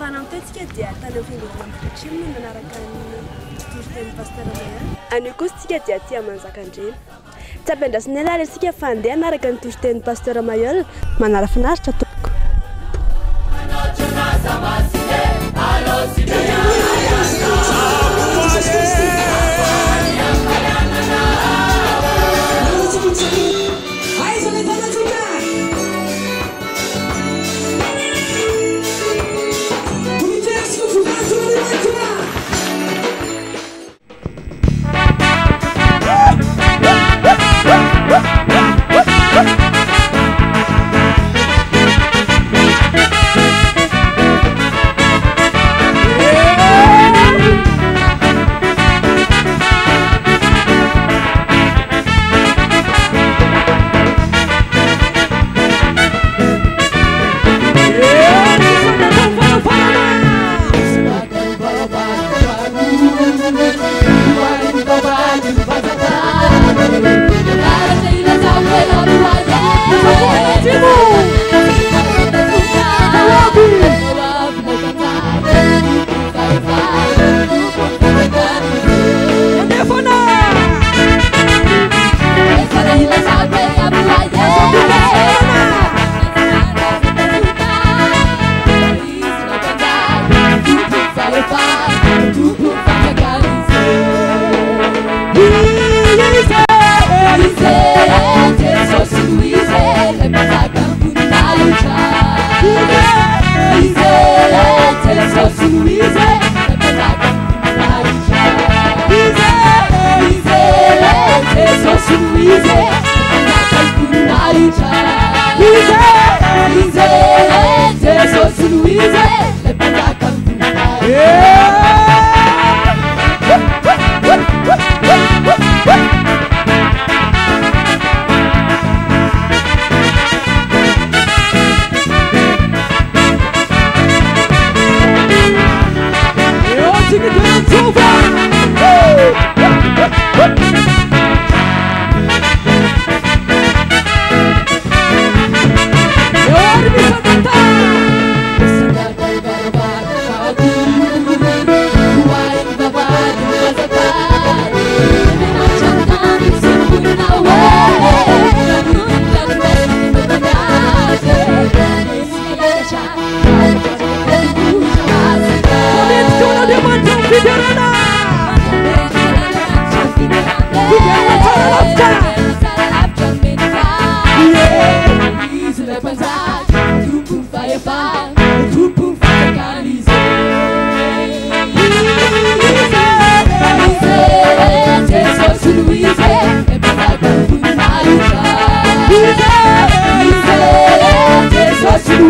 mafana mitoetsika dia tany fiangonana Betsimisy manaraka ny toriteny pasteur Mayol. Anio kosa tsika dia tia Manjakandrena. Tsy ampiandrasana ela isika fandeha anaraka ny toriteny pasteur Mayol manara finaritra tompoko.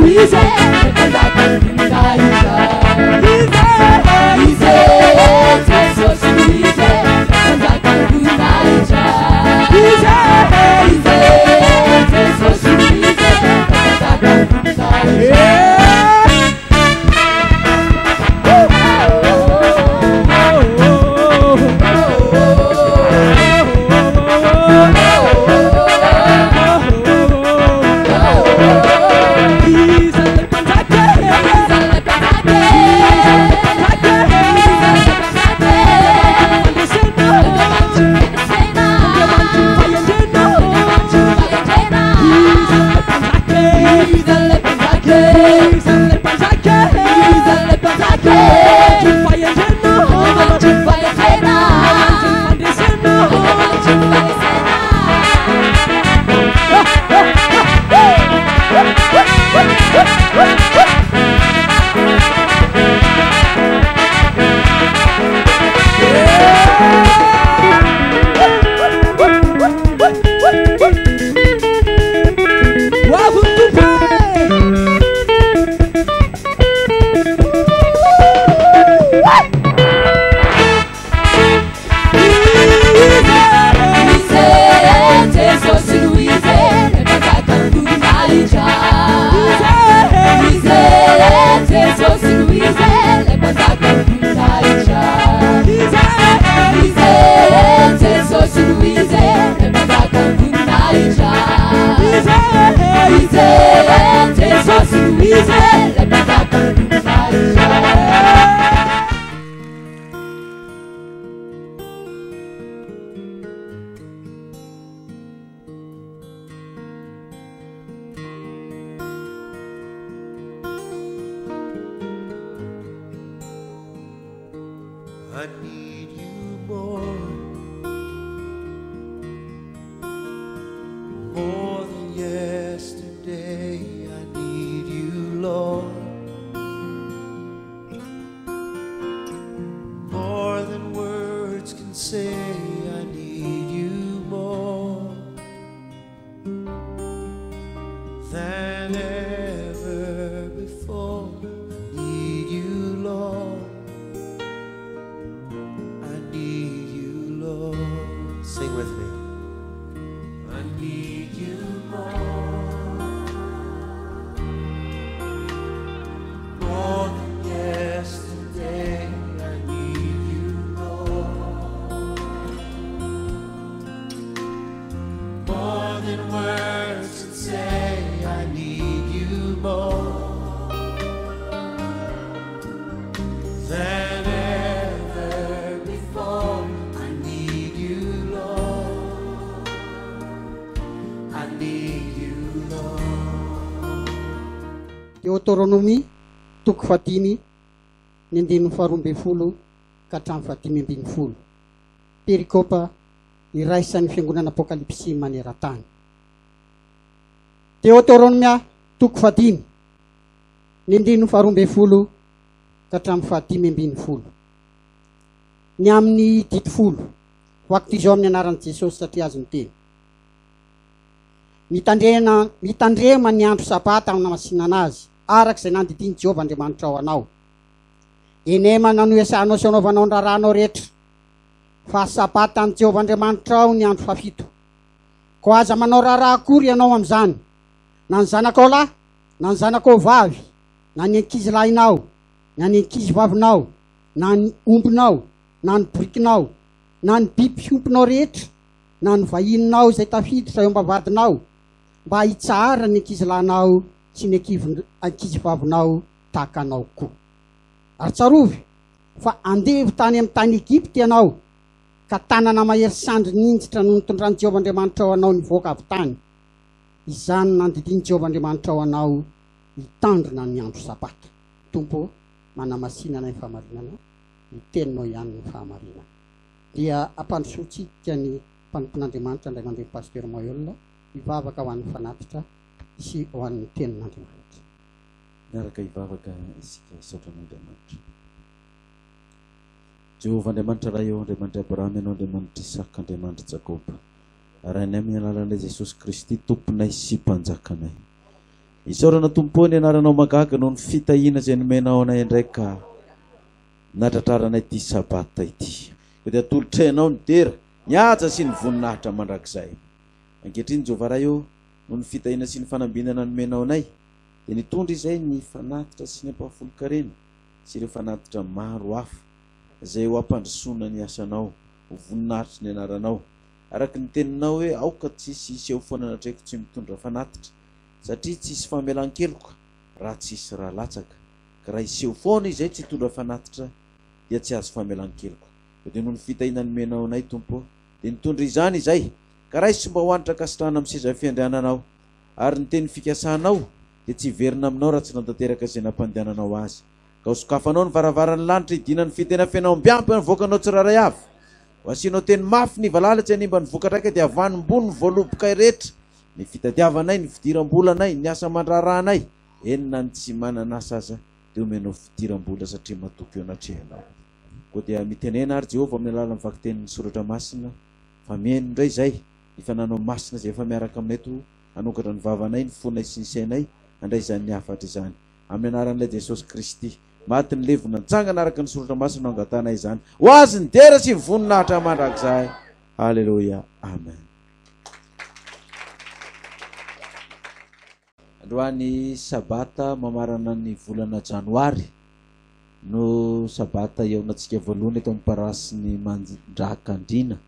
He's a I need you more than yesterday. I need you, Lord, more than words can say. I need you more than ever before. I need you, Lord. I need you, Lord. Sing with me. I need you more than yesterday. I need you, Lord, more than words can say. I need you more than ever before. I need you, Lord. I need you, Lord. Deuteronomy toko 5 ny 14 ka hatramin'ny 15. Perikopa iraisan'ny fiangonana apokalipsy maneran-tany. Deuteronomia toko 5 ny 14 ka hatramin'ny 15. Ny amin'ny didifolo wakati izao amin'ny anaran'i Jesosy satria azy miteny. Mitandrema ny andro sabata amin'ny masinana azy arak'izay nandidiny Jehovah Andriamanitra ao anao. Enemana no iasanao sy anaovanao ny rahanao rehetra, fa sabatan'i Jehovah Andriamanitra ao ny andro fafito. Ko aza manao raharaha akory ianao amin'izany, na ny zanakao lahy, na ny zanakao vavy, na ny ankizy lahinao, na ny ankizy vavinao, na ny ombinao, na ny borikinao, na ny biby fiompinao rehetra, na ny vahininao izay tafiditra eo am-bavadinao, mba hitsahara ny ankizy lahinao sy ny ankizy vavinao tahaka anao koa. Ary tsarovy fa andevo tany amin'ny tany Egypte ianao, ka tanana mahery sandry ninjitra no nitondran'i Jehovah Andriamanitra ao anao nivoaka avy tany. Izany nandidiny Jehovah Andriamanitra ao anao hitandrina ny andro sabata. Tompo manamasinana ny fahamarinana, ny teninao ihany ny fahamarinana. Dia ampandrosotsika ny mpanompon'Andriamanitra indray mandeha pasteur Moyol hivavaka ho an'ny fanatitra sy ho an'ny tenin'Andriamanitra. Miaraka hivavaka isika isaotra n'Andriamanitra. Jehovah Andriamanitra raha eo, Andriamanitra Abraham, ianao Andriamanitra Isaka, Andriamanitra Jakoba. Arainay amin'ny alalan'i Jesosy Kristy tomponay sy mpanjakanay. Isaorana Tompo ny anaranao magaga noho ny fitahiana izay nomenao anay indray ka natratraranay ity sabata ity. Ko dia tolotrainao ny dera, nihaja sy ny voninahitra mandrakizay. Ankehitriny Jehovah raha eo, noho ny fitahiana sy ny fanambinana nomenao anay, dia nitondra izay ny fanatitra sy ny ampahafolo-karena sy ireo fanatitra maro hafa izay ho ampandrosoana ny asanao, ho voninahitra ny anaranao. Araka ny teninao hoe aoka tsisy iseho foana natreko tsy mitondra fanatitra, satria tsisy famelan-keloka raha tsisy raha latsaka. Ka raha iseho foana izay tsy hitondra fanatitra dia tsy azo famelan-keloka. Dia noho ny fitahiana nomenao anay Tompo, dia nitondra izany izay, ka raha isy mba hoanitra kasitrahana amin'ny seza fiandriananao, ary ny teny fikasanao dia tsy hiverina aminao raha tsy nantanteraka izay nampandehananao azy. Ka ho sokafanao ny varavaran'ny lanitra hidina ny fitena fianao mbiampy voakanao tsiraray avy. Ho asianao teny mafy ny valalatsy hanimba ny vokatraika dia avanimbony ny voaloboka rehetra. Ny fitadiavanay, ny fidiram-bolanay, ny asa mandrarahanay, enina ny tsy manana asa aza dia omenao fidiram-bola satria matoky eo anatrehanao. Koa dia mitenena ary Jehovah amin'ny alalan'ny vakitenin'ny soratra masina, fa mihaino indray izay ny fananao masina izay efa miaraka aminay to, hanokatra ny vavanay, ny fonay sy ny sainay, handray izany ny hafatra izany. Amin'ny anaran'ilay Jesosy Kristy, maty ny levona nitsangana araka ny soratra masina angatana izany. Ho azy ny dera sy ny voninahitra mandrakizay. Haleluya. Amen. Androany sabata mamarana ny volana Janoary no sabata eonatsika voalohany eto amin'ny parasy ny manjakandrina.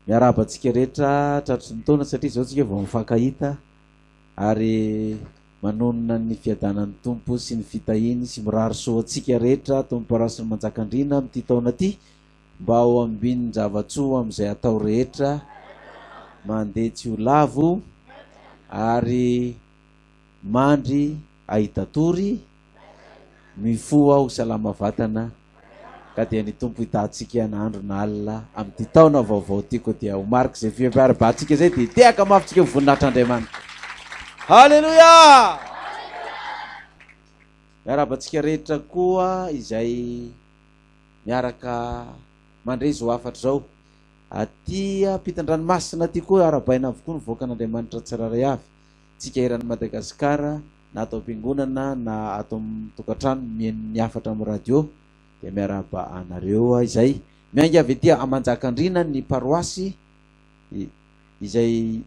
Miarabantsika rehetra tratry ny taona satria izao tsika vao mifankahita ary manonona ny fiadanan'ny Tompo sy ny fitahiny sy mirary soa antsika rehetra ato amin'ny parasy ny manjakandrina amin'ity taona ity, mba ho ambiny zavatsoa amin'izay atao rehetra, mandeha tsy ho lavo ary mandry ahitatory, Mifo aho salama vatana ka dia ny tompo hitantsika n'andro na alina amin'ity taona vaovao tiako dia ho mariky zay fiampiarabantsika zay dia teaka mafitsika voninahitr'Andriamanitra. Halleluja! Miarabantsika rehetra koa izay miaraka mandray zao afatra zao. Aty ampitan-dranomasina aty koa arabaina avokoa ny voakan'Andriamanitra tsiraray avy. Tsika eran'ny Madagasikara na atao am-piangonana na atao amin'ny tokantrano mihaino afatra amin'ny radio dia miaraba anareo izay miainga avy etỳ Amanjakandriana ny paroasy izay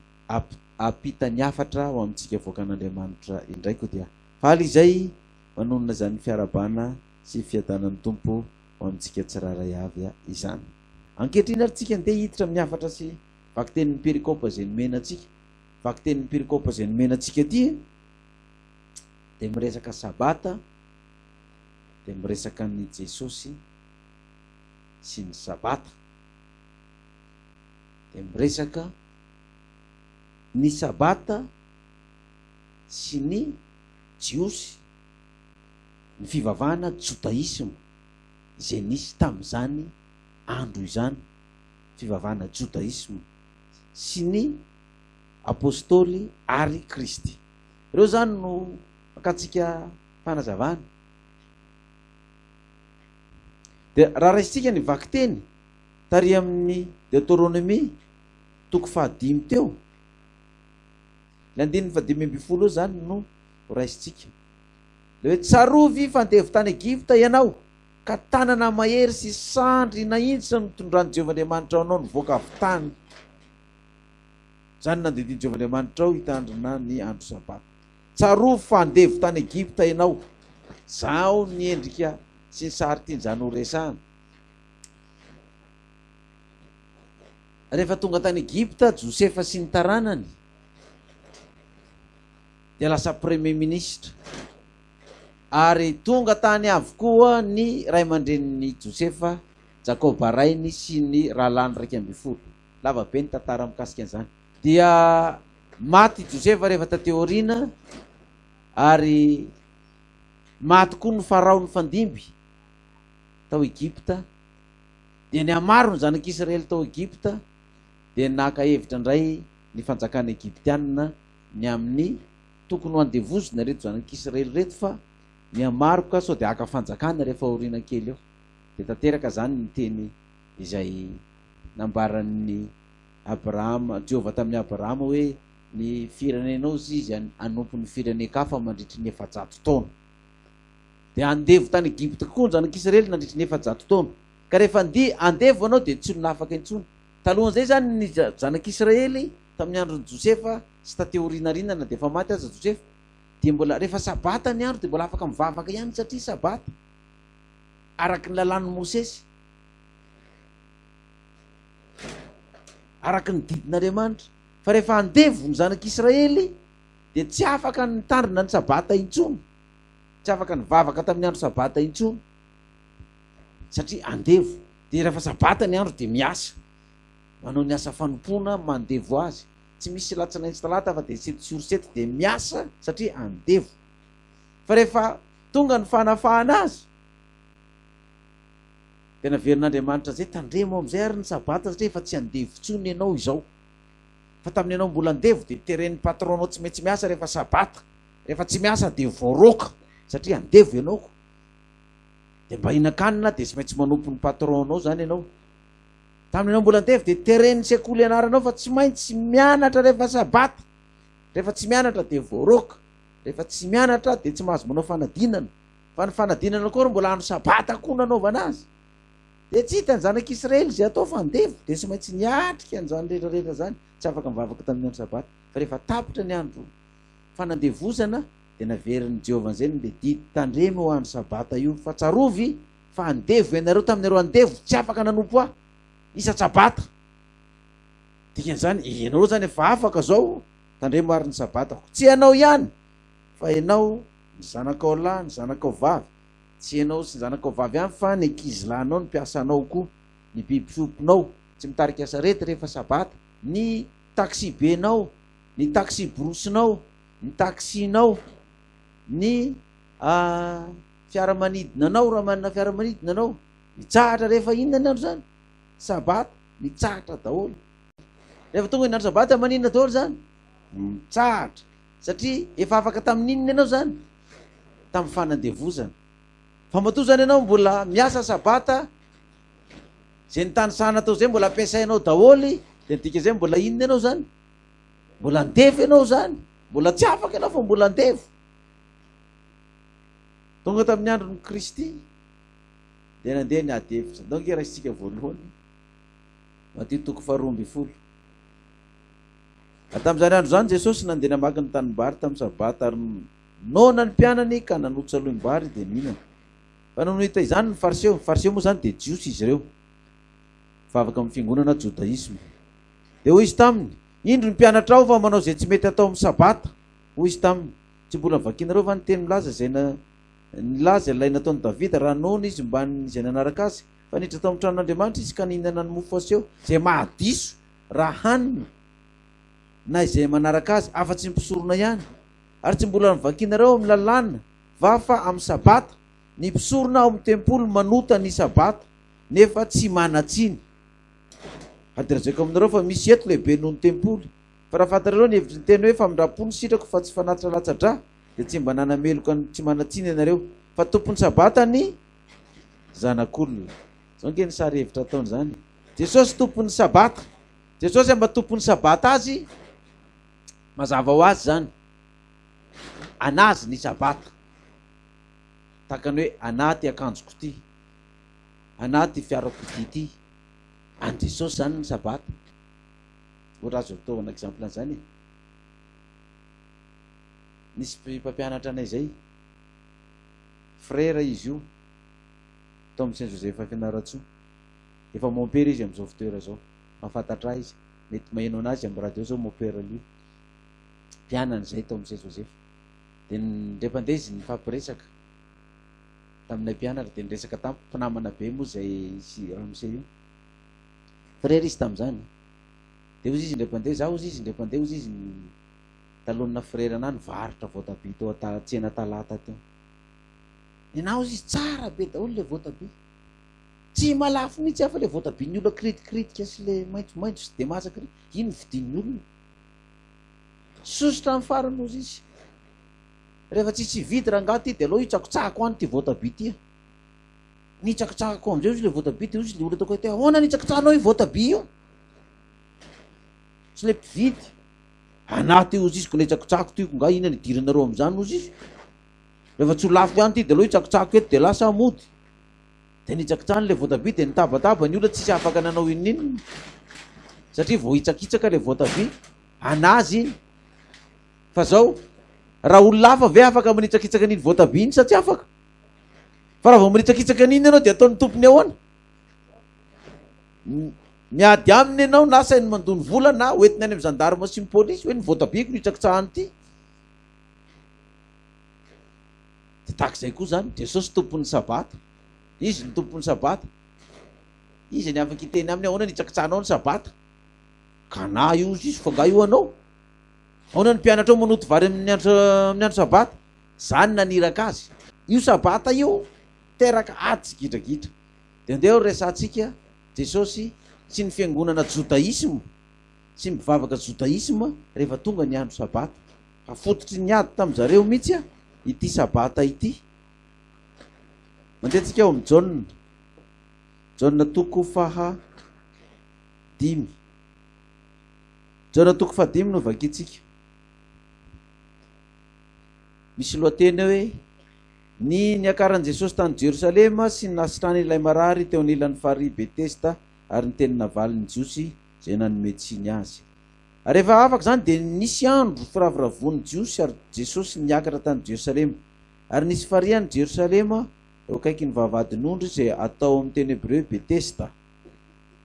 ampitany afatra ho amintsika voakan'Andriamanitra indraiky dia faly izay manonona zany fiarabana sy fiadanan'ny tompo ho amintsika tsiraray avy izany. Ankehitriny ary tsika andeha hiditra amin'ny afatra sy vaky tenin'ny perikôpa zay nomena antsika. Vaky tenin'ny perikôpa zay nomena antsika aty dia miresaka sabata, dia miresaka ny Jesosy sy ny sabata, dia miresaka ny sabata sy ny jiosy, ny fivavahana jodaisma izay nisy tamin'izany andro izany, fivavahana jodaisma sy ny apôstôly ary Kristy. Ireo zany no makatsika fanazavana. Dia raha raisitsika ny vaky teny tary amin'ny Deutéronomie toko 15 teo, ny 15 zany no raisitsika. Le hoe tsarovy fandevy tany Egypta ianao ka tanana mahery sy sandry nahitsy mitondran'i Jehovahandriamanitra anao nivoaka avy tany. Zany nandediny Jehovahandriamanitra ao hitandrina ny andro sabata. Tsarovy fandevy tany Egypta ianao, zao ny endrika sy ny sary tian'izany ho resahana. Rehefa tonga tany Egypta Josefa sy ny taranany dia lasa premier ministre, ary tonga tany avokoa ny ray aman-drenin'ny Josefa, Jakoba rainy sy ny rahalany 12. Lava be ny tantara mikasika an'izany. Dia maty Josefa rehefa tateo aoriana, ary maty koa ny farao ny fandimby tao Egypta. Dia ny amaro ny zanak'Israely tao Egypta dia naka hevitra indray ny fanjakana Egyptianina ny amin'ny tokony ho andevozina reto zanak'Israely reto, fa ny amaro ka sao dia aka fanjakana rehefa aoriana kely eo. Dia tanteraka zany ny teny izay nambaran'ny Abrahama, Jehova tamin'ny Abrahama hoe ny firenenao izy anompo ny firenen-kafa mandritry ny 700 taona. Dia andevo tany Egypta koa ny zanak'Israely nandritry ny 700 taona. Ka rehefa andevo anao dia tsy nafaka intsony. Talohan'izay zany ny zanak'Israely tamin'ny andron'ny Josefa sy tateo orinarinana dia efa maty aza Josefa. Dia mbola rehefa sabata ny andro dia mbola afaka mivavaka ihany satria sabata araky ny lalan'ny Mosesy, araky ny didin'Andriamanitra. Fa rehefa andevo ny zanak'Israely dia tsy afaka nitandrina ny sabata intsony, tsy afaka nivavaka tamin'ny andro sabata intsony satria andevo. Dia rehefa sabata ny andro dia miasa, manao ny asa fanompoana mandevo azy. Tsy misy latsanaitsy talata fa dia 7 sur 7 dia miasa satria andevo. Fa rehefa tonga ny fanafahana azy dia naverin'Andriamanitra zay tandremo amin'izay ary ny sabata satria efa tsy andevo intsony ianao izao. Fa tamin'ny ianao mbola andevo dia teren'ny patronao tsy maintsy miasa rehefa sabata. Rehefa tsy miasa dia voaroka satria andevo ianao. Dia mba hinan-kanina dia tsy maintsy manompo ny patronao zany ianao. Tamin'ny ianao mbola andevo dia teren'ny sekoly ianaranao fa tsy maintsy mianatra rehefa sabata. Rehefa tsy mianatra dia voaroka. Rehefa tsy mianatra dia tsy mahazo manao fanadinana. Fa ny fanadinana koa mbola andro sabata koa nanaovana azy. Dia tsy hita ny zanak'Israely zay atao fandevo dia tsy maintsy niatrika an'izany rehetrarehetra zany, tsy afaka mivavaka tamin'ny andro sabata. Fa rehefa tapitra ny andro fanandevozana dia naverin'ny Jehovah zay dia didy tandremy ho andro sabata io. Fa tsarovy fa andevo ianareo tamin'ireo andevo tsy afaka nanompo aho isa sabata. Dikan'izany ianareo zany efa afaka zao tandremo ary ny sabata. Tsy ianao ihany fa ianao ny zanakao lahy, ny zanakao vavy. Tsy ianao sy ny zanakao vavy ihany fa ny ankizilahinao ny mpiasanao koa, ny biby fiomponao tsy mitarika sarety rehefa sabata, ny taxi benao, ny taxi brosinao, ny taxinao, ny fiaramanidina anao, raha manana fiaramanidina anao, mitsahatra rehefa inona ny andro zany? Sabata, mitsahatra daholo. Rehefa tonga ny andro sabata maninona daholo zany? Mitsahatra. Satria efa afaka tamin'inona ianao zany? Tamin'ny fanandevozana. Fa matoa zany ianao mbola miasa sabata, zay ny tany sahana tao zay mbola ampiasainao daholy, de dika zay mbola inona ianao zany? Mbola andefo ianao zany, mbola tsy afaka ianao fa mbola andefo. Tonga tamin'ny andron'ny Kristy de nandeha ny ady hevitra. Donc raha isika voalohany Matteo 12. Tamin'izany andro zany Jesosy nandeha namaky ny tanimbary tamin'ny sabata ary nona ny mpianany ka nanototra aloim-bary de mihinana. Fa noho hita izany ny fariseo, fariseo moa zany de jiosy izy ireo, mivavaka amin'ny fiangonana jodaisme. De hoy izy taminy, indro ny mpianatra ao fa manao zay tsy mety atao amin'ny sabata. Hoy izy taminy, tsy mbola mivakinareo fa ny teny milaza zay nilaza ilay nataon'i Davida raha nona izy mba zay nanaraka azy, fa niditra tao amin'ny tranon'Andriamanitra izy ka nihinana ny mofo aseho zay mahadiso raha hanina na izay manaraka azy afa-tsy mpisorona ihany. Ary tsy mbola nivakinareo amin'ny lalàna va fa amin'ny sabata, ny mpisorona ao amin'ny tempolo manota ny sabata nefa tsy manatsiny. Adirazaiko aminareo fa misy eto lehibe noho ny tempoly, fa raha fantareo ny hevitry ny teny hoe famindrapony sitrako fa tsy fanatitra latsa-drà, de tsy mba nanameloka tsy manatsiny ianareo, fa tompony sabata ny zanak'olona. Zao nge ny sary hevitra ataony zany. Jesosy tompony sabata, Jesosy mba tompony sabata azy, mazava ho azy zany, anazy ny sabata. Takany hoe anaty akanjoko ty, anaty fiarako ty ty, any Jesosy zany ny sabata. Ohatra azo ataovana exemple an'izany. Nisy mpampianatra anay zay, frère izy io, tao amin'ny Saint Joseph Fianaratsoa, efa mon-père izy amin'izao fotoera zao, mahafantatra izy, mety maheno anazy amin'ny radio zao mon-père lui, mpianany zay tao amin'ny Saint Joseph. De ndre-pandeha izy nifampiresaka taminay mpianatra, de niresaka tamin'ny mpinamana be moa zay sy ramose io, frère izy tamin'izany. De ozy izy ndre-pandeha, za ozy izy ndre-pandeha, ozy izy talonina frère anay nivarotra voatabia teo tsena talata teo. Ianao izy tsara be daholo le voatabia, tsy malafo mihitsy afa le voatabia ny olona kritikritika sy le maitsomaitso sy de masaka, iny vidin'ny olona. Sosotra amin'ny farany ozy izy. Rehefa tsisy vidy raha ngaty de aloha hitsakotsako any ty voatabia ty. Nitsakotsako amizay ozy le voatabia de ozy le olona ataoko hoe ahoana nitsakotsahanao io voatabia io? Sy le mpividy. Anaty ozy izy ko nitsakotsako ty nga ina nidiranareo am'izany ozy izy. Rehefa tsy ho lafo ihany ty de aloha hitsakotsako eto de lasa mody. De nitsakotsahany le voatabia de nitabataba ny olona tsisy afaka nanao ininina. Satria vao hitsakitsaka le voatabia, anazy. Fa zao raha olona hafa ve afaka manitsakitsaka an'iny voatabia iny sa tsy afaka? Fa raha vao manitsakitsaka an'iny ianao de ataon'ny tompony ahoana? Miady aminy ianao na sainy mandony vola na hoentina any amin'ny gendarme sy ny polisy hoe ny voatabiako nitsakitsahany ty. De tahak'izay koa zany Jesosy tompon'ny sabata, izy ny tompon'ny sabata, izy ny afaka hiteny aminy ahoana nitsakitsahanao ny sabata, ka na io izy fa nga io anao ahoana ny mpianatra ao manoto vary amin'ny andro sabata, zany naniraka azy. Io sabata io teraka ady sy gidragidra. De andeha resantsika Jesosy sy ny fiangonana jodaisme sy mivavaka jodaisme rehefa tonga ny andro sabata. Afototry ny ady tamin'zareo mihitsy ity sabata ity. Mandehantsika ao amin'ny Jaune 5. Jaune 5 no vakitsika. Misy lohateny hoe ny niakaran'i Jesosy tany Jerosalema sy nasitrany ilay marary teo anilan'ny farihy Betesda ary ny teny navalin'ny jiosy zay nanometsiny azy. Rehefa afaka zany de nisy andro firavoravon'ny jiosy ary Jesosy niakatra tany Jerosalema. Ary nisy farihy any Jerosalema eo akaiky ny vavahadin'ondry zay atao amin'ny teny hébreu Betesda.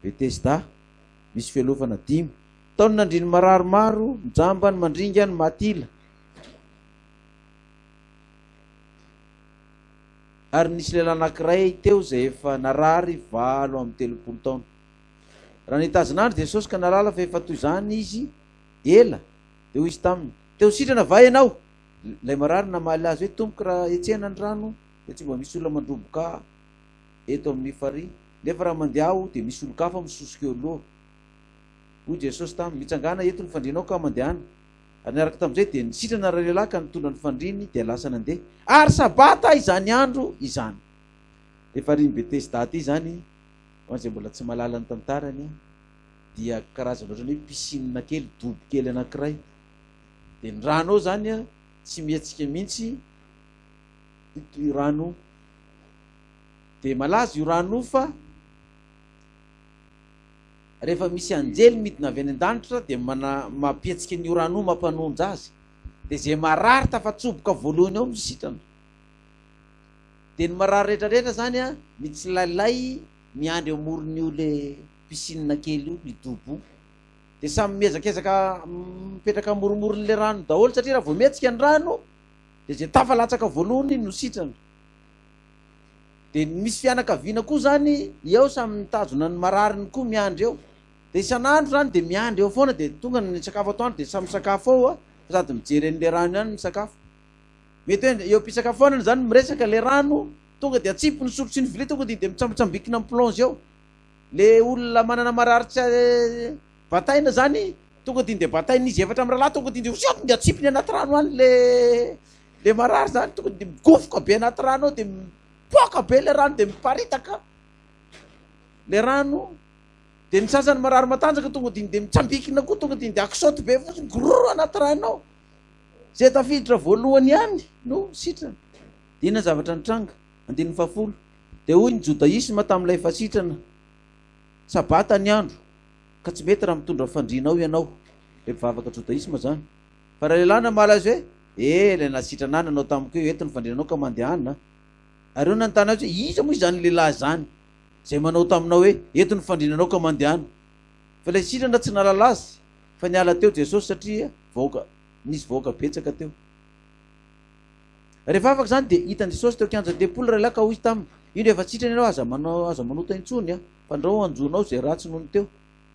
Betesda misy fialofana 5. Taony nandriny marary maro, mijambany mandringa ny matila. Ary nisy lehilahy anankiray teo zay efa narary 80 taona. Raha nitazanandro Jesosy ka nalala fa efa toy zany izy ela, de hoy izy taminy, teo sitrana va ianao? Lay marary namaly azy hoe tompoko raha etsehana ny rano dia tsy mba misy olona mandroboka eto amin'ny fary nefa raha mandeha aho dia misy olo-kafa misosika eo aloha hoy Jesosy taminy mitsangana eto ny fandrinao ka mandehana ary niaraka tamin'izay dia nisitrana lehilahy ka nitondra ny fandriny dia lasa nandeha ary sabata izany andro izany dia fariny Betesda ty zany hoan'izay mbola tsy mahalala ny tantarany dia karazana ohatrany hoe piscine kely dobo kely anankiray dia ny rano ao zany tsy mihatsika mihitsy io rano dia malaza io rano fa rehefa misy anjely midina avy any an-danitra dia mampiatsika n'io rano mampanonja azy dia zay marary tafatsoboka voalohany ao misitrana dia ny marary rehetrarehetra zany mitsylailay miandry eo amoron'io le piscine kely io midobo dia samy miezakaezaka mipetraka amoromoron'le rano daholo satria raha vao miatsika ny rano dia zay tafalatsaka voalohany no sitrana dia misy fianakaviana koa zany eo samy mitazona ny marariny koa miandry eo dia isan'andro zany dia miandry eo foana dia tonga ny sakafo atoandro dia samy sakafo ao sady mijery an'le rano ihany ny sakafo mety hoe eo am-pisakafoanana zany miresaka le rano tonga dia atsipy ny sotro sy ny vilia tonga dia mitsambitsambikina amin'ny plonge eo le olona manana marary tsy bataina zany tonga dia bataina izy efatra amin'ny rahalahy tonga dia osiotony dia atsipiny anaty rano any le marary zany tonga dia migofoka be anaty rano ao dia mipoaka be le rano dia miparitaka le rano dia ny sasany marary matanjaka tonga dia mitsambikina koa tonga dia akisoty be fotsiny grrr anaty rano ao zay tafiditra voalohany ihany no sitrana dia ina zavatra nitranga 170 dia hoy ny jodaisma tamin'ilay efa sitrana sabata ny andro ka tsy mety raha mitondra fandrinao ianao le mivavaka jodaisma zany fa raha lehilahy namaly azy hoe le nasitrana nanao tamiko eo entiny fandrinanao ka mandehanina ary eo nanontany azy hoe iza moa izany lehilahy zany zay manao taminao hoe entiny fandrinanao ka mandehana fa le sitrana tsy nalala azy fa niala teo Jesosy satria vahoaka nisy vahoaka betsaka teo rehefa afaka zany dia hitan'i Jesosy teo kianja tempolo raha ka hoy taminy ino efa sitrana ianao aza manota intsony fa ndrao anjonao zay ratsy nohony teo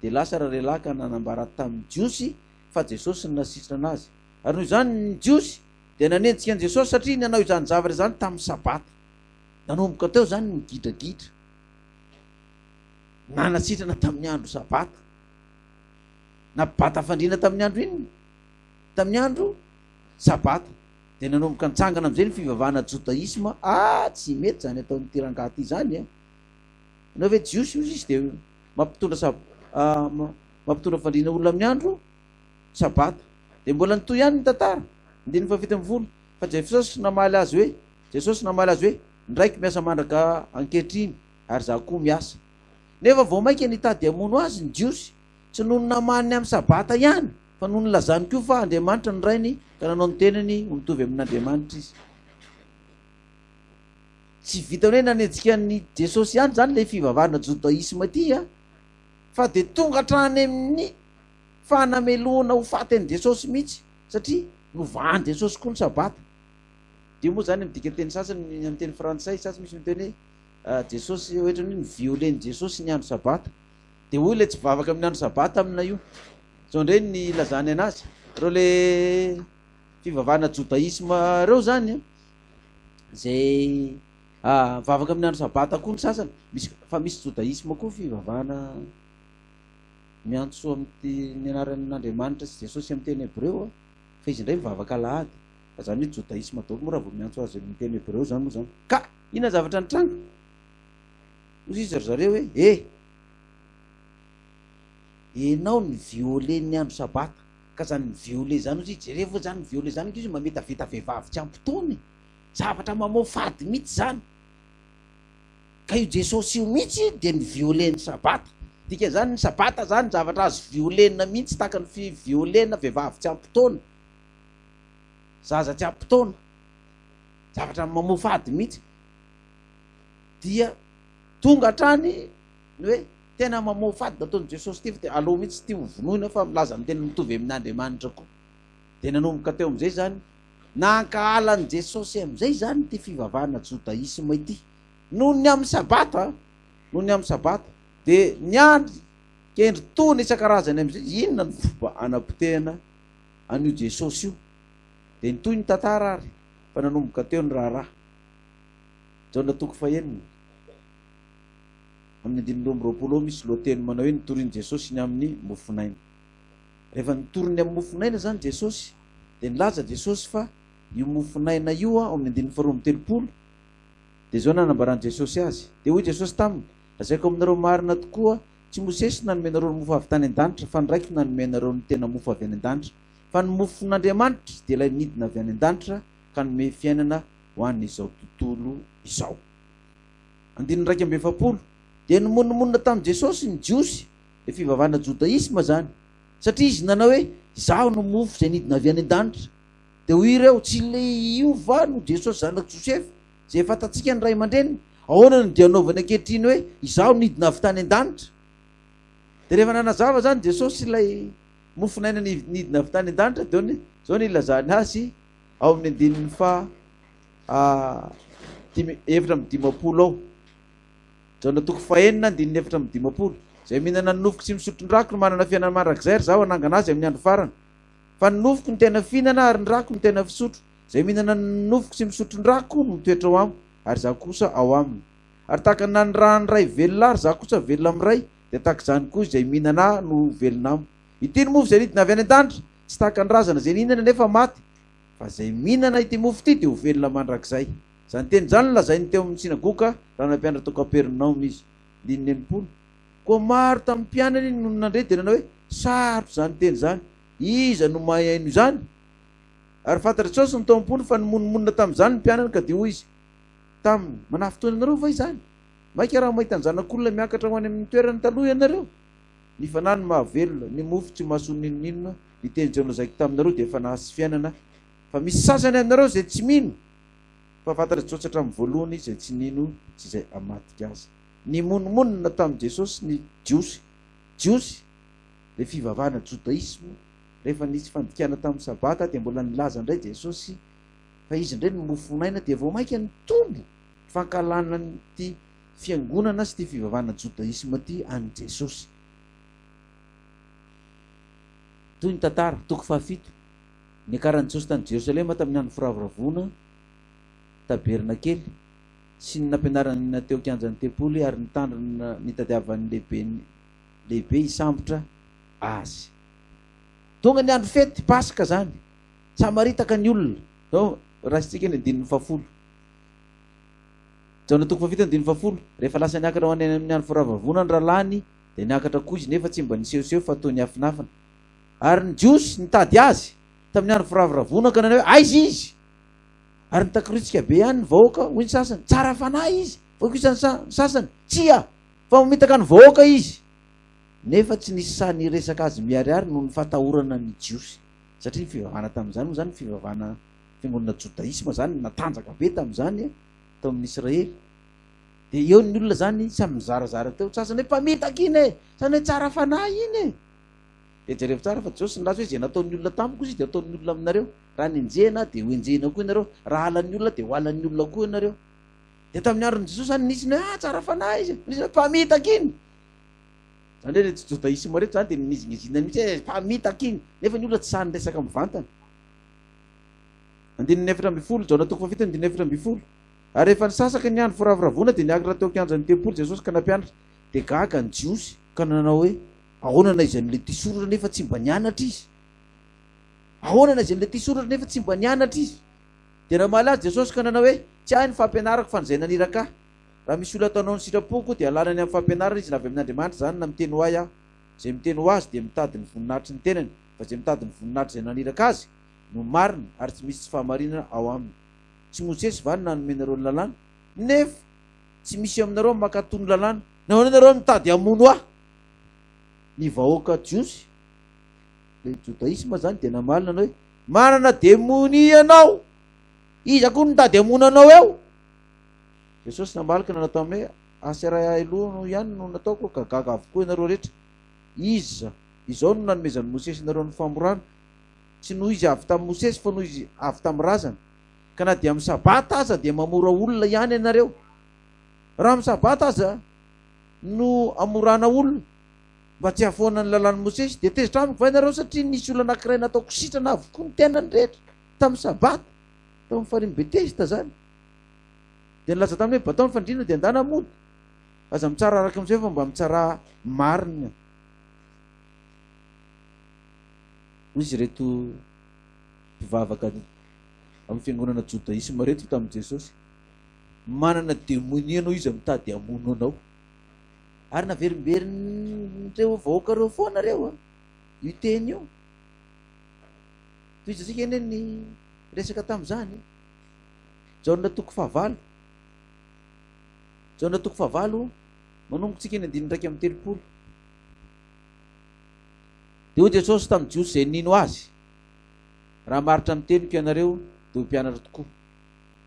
dia lasa raha lehilahy ka nanambara tamin'ny jiosy fa Jesosy ny nasitrana azy ary noho izany ny jiosy dia nanenjika an'i Jesosy satria nanao izany zavatra zany tamin'ny sabata nanomboka teo zany migidragidra nanasitrana tamin'ny andro sabata nabata fandrina tamin'ny andro inony tamin'ny andro sabata dia nanomboka nitsangana am'izay ny fivavahana jodaisma tsy mety zany atao n'ity rangahy ty zany anao hoe jiosy izy dia mampitondra fandrina olona amin'ny andro sabata dia mbola nitoy ihany ny tantara 170 fa Jesosy namaly azy hoe ndraiky miasa mandraka ankehitriny ary za koa miasa nefa vao mainka nitady amono azy ny jiosy tsy noho ny namaniny amin'ny sabata ihany fa noho ny lazany koa fa Andriamanitra ny rainy ka nanao ny tenany ho mitovy amin'Andriamanitra izy tsy vitany hoe nanenjika ny Jesosy ihany zany le fivavahana jodaisma ty fa dia tonga hatrany amin'ny fanameloana ho faty an'i Jesosy mihitsy satria novahany Jesosy koa ny sabata dia moa zany midika teny sasany amin'ny teny frantsay sasy misy miteny hoe Jesosy ohatrany hoe nivioleny Jesosy ny andro sabata dia hoy le tsy vavaka amin'ny andro sabata amina io zao ndray ny lazany anazy reo le fivavahana jodaisma reo zany zay vavaka amin'ny andro sabata koa ny sasany fa misy jodaisma koa fivavahana miantso amin'ny anaran'Andriamanitra sy Jesosy amin'ny teny hebreo fa izy indray mivavaka alahady fa zany hoe jodaisma daolo moa raha vao miantso azy amin'ny teny hebreo zany moa zany ka ina zavatra nitranga ozy izy ry zareo hoe enao ny viole ny andro sabata ka zany ny viole zany ozy jereo zany ny viole zany izy mameta veta vehivavy tsy ampitony zavatra mamao fady mihitsy zany ka io Jesosy io mihitsy dia ny viole ny sabata dika zany ny sabata zany zavatra azo violena mihitsy tahaka ny violena vehivavy tsy ampitona zaza tsy ampitona zavatra mamao fady mihitsy dia tonga hatrany ny hoe tena mamao fady nataon'i Jesosy ty fa dia aloha mihitsy ty hovonoina fa milaza amin'ny tena mitovy amin'Andriamanitra koa dia nanomboka teo amin'izay zany nankahalan'i Jesosy amin'izay zany ty fivavahana jodaisma ity noho ny amin'ny sabata dia niandry kendry tony isan-karazany amin'izay inona ny fomba anam-potehana an'io Jesosy io dia nitoy ny tantara ary fa nanomboka teo ny raharaha Jaona toko fahenina amin'ny 2020 misy lohateny manao hoe nitoriny Jesosy ny amin'ny mofinaina. Rehefa nitoriny amin'ny mofinaina zany Jesosy dia nilaza Jesosy fa io mofinaina io ao amin'ny 2:30 dia zao nanambarany Jesosy azy. Dia hoy Jesosy taminy, lazaiko aminareo marina tokoa, tsy Mosesy nanomenareo ny mofo avy tany an-danitra fa ny raiky nanomenareo ny tena mofo avy any an-danitra. Fa ny mofon'Andriamanitra dia ilay nidina avy any an-danitra ka nome fiainana ho an'izao tontolo izao. 2:40 dia nomonomonina tamin'i Jesosy ny jiosy, dia fivavahana jodaisma zany, satria izy nanao hoe izaho no mofo izay nidina avy any an-danitra. Dia hoy ireo, tsy le io va no Jesosy zanak Josefy izay fantatsika ny ray aman-dreniny, ahoana no dia anaovany ankehitriny hoe izaho nidina avy tany an-danitra. Dia rehefa nanazava zany Jesosy ilay mofinaina nidina avy tany an-danitra, dia zao ny ilazany azy ao amin'ny 4:50 ao. Jaona toko fahenina 4:50 izay mihinana nofoko tsy misotro ny rako no manana fiainana mandrakizay ry zaho hanangana azy amin'ny andro farany. Fa ny nofoko ny tena fihinana ary ny rako ny tena fisotro. Izay mihinana nofoko tsy misotro ny rako no mitoetra ao aminy ary zaho kosa ao aminy. Ary tahaka ny raha ny ray velona ary zaho kosa velona amin'ray, dia tahaka izany koa izay mihinana no velona aminy. Ity ny mofo izay nidina avy any an-danitra tsy tahaka ny razana izay nihinana nefa maty, fa izay mihinana ity mofo ity dia ho velona mandrakizay. Zany teny zany lazainy teo amin'ny sinagoga raha nampianatra tao Kapernaum izy. 9:90 koa maro tamin'ny mpianany no nandre dia nanao hoe sarotra zany teny zany, iza no mahay aino izany? Ary fantatra Jesosy ny tompony fa nomonomonina tamin'izany ny mpianany ka dia hoy izy taminy, manafy fotoana ianareo va izany? Maika raha mahita ny zanak'olona miakatra ho any amin'ny toerany taloha ianareo. Ny fanahy ny mahavelona, ny mofo tsy mahasoa ninon'inona, ny teny izay nolazaiko taminareo dia efa nahasy fiainana. Fa misy sasany aminareo izay tsy mino, fa fantatra Jesosy hatramin'ny voalohany izay tsy nino tsy izay hamatika azy. Ny monomonina tamin'i Jesosy ny jiosy dia fivavahana jodaisma. Rehefa nisy fandikana tamin'ny sabata dia mbola nilaza indray Jesosy fa izy indray ny mofinaina dia vao maika ny tombo fankalana ty fiangonana sy ty fivavahana jodaisma ty any Jesosy. Toy ny tantara toko 7 ny akaran'i Jesosy tany Jerosalema tamin'ny andro firavoravoana taberna kely sy ny nampianarany nateo kianjan'ny tempoly ary nitandrina nitadiavan'ny lehibe hisambotra azy. Tonga ny andro fety Pasika zany, samaritaka ny olona. Zao raisitsika ny 1:40. Jaona toko 7:140 rehefa lasa niakatra ho any amin'ny andro firavoravoana ny rahalahy dia niakatra koa izy nefa tsy mba nisehoseho fa toy ny afinafina. Ary ny jiosy nitady azy tamin'ny andro firavoravoana ka nanao hoe aiza izy? Ary nitakiritsika be ihany ny vahoaka, hoy ny sasany tsara fanahy izy, fa kosa ny sasany tsia fa mamitaka ny vahoaka izy. Nefa tsy nisy sany resaka azy miariary noho ny fahatahorana ny jiosy, satria fivavahana tamin'izany moa zany fivavahana fiangonana jodaisma zany natanjaka be tamin'izany tao amin'ny Israely. Dia eo ny olona zany samy mizarazara teo, sasany hoe mpamitaka iny e, sany hoe tsara fanahy iny e. Dia jerevy tsara fa Jesosy nilaza hoe izay nataon'ny olona tamiko izy dia ataon'ny olona aminareo. Raha nenjena dia ho enjena koa ianareo, raha halan'ny olona dia ho halan'ny olona koa ianareo. Dia tamin'ny andron'i Jesosy zany nisy ny hoe tsara fanahy izy, nisy hoe mpamitaka iny. Zany hoe rehetra jodaisma rehetra zany dia nizingizina mihitsy hoe mpamitaka iny, nefa ny olona tsy sahany resaka mivantana. 4:40 Jaona toko 7:4. Ary rehefa nisasaka ny andro firavoravoana dia niakatra teo kianjan'ny tempoly Jesosy ka nampianatra. Dia gaga ny jiosy ka nanao hoe ahoana izy an'ilay ty soratra nefa tsy mba nianatra izy? Ahoana izy an'ilay ty soratra nefa tsy mba nianatra izy? Dia namaly azy Jesosy ka nanao hoe tsy ahy ny fampianarako fa izay naniraka. Raha misy olona ataonao ny sitrapoko dia alanany amin'ny fampianarana izy na avy amin'Andriamanitra zany na miteny ho ahy aho. Izay miteny ho azy dia mitady ny voninahitry ny tenany, fa izay mitady ny voninahitry izay naniraka azy no marina ary tsy misy tsy fahamarinana ao aminy. Tsy Mosesy va nanomenareo ny lalàna? Nefa tsy misy aminareo mankatony lalàna. Nahoana ianareo mitady hamono ahy? Ny vahoaka jiosy, le jodaisma zany dia namaly nanao hoe manana demony ianao, iza koa nitady hamono anao eo? Jesosy namaly ka nanao tamin'ny hoe asa iray aloha ihany no nataoko ka gaga avokoa ianareo rehetra. Iza izao no nanomezan'ny Mosesy ianareo ny famorana, tsy noho izy avy tamin'ny Mosesy fa noho izy avy tamin'ny razana. Ka na dia amin'ny sabata aza dia mamora olona ihany ianareo. Raha amin'ny sabata aza no amorana olona mba tsy hafoana ny lalàn'ny Mosesy dia tezitra amiko va ianareo, satria nisy olona anankiray nataoko sitrana avokoa ny tenany rehetra tamin'ny sabata, tamin'ny fariny Betesda zany. dia nilaza taminy hoe batao ny fandriana dia andana mody. Aza mitsara araka amin'izay fa mba mitsara marina. Izy reto mpivavaka amin'ny fiangonana jodaisma reto tamin'i Jesosy, manana demoni anao izy mitady hamono anao, ary naverimberindreo vahoaka reo foana reo io teny io. Toy isika eny ny resaka tamin'izany. Jaona toko fahavalo, Jaona toko fahavalo manombotsika eny 9:30. Dia hoy Jesosy tamin'ny Jiosy izay nino azy, raha maritra miteniko ianareo dia ho mpianatra tokoa,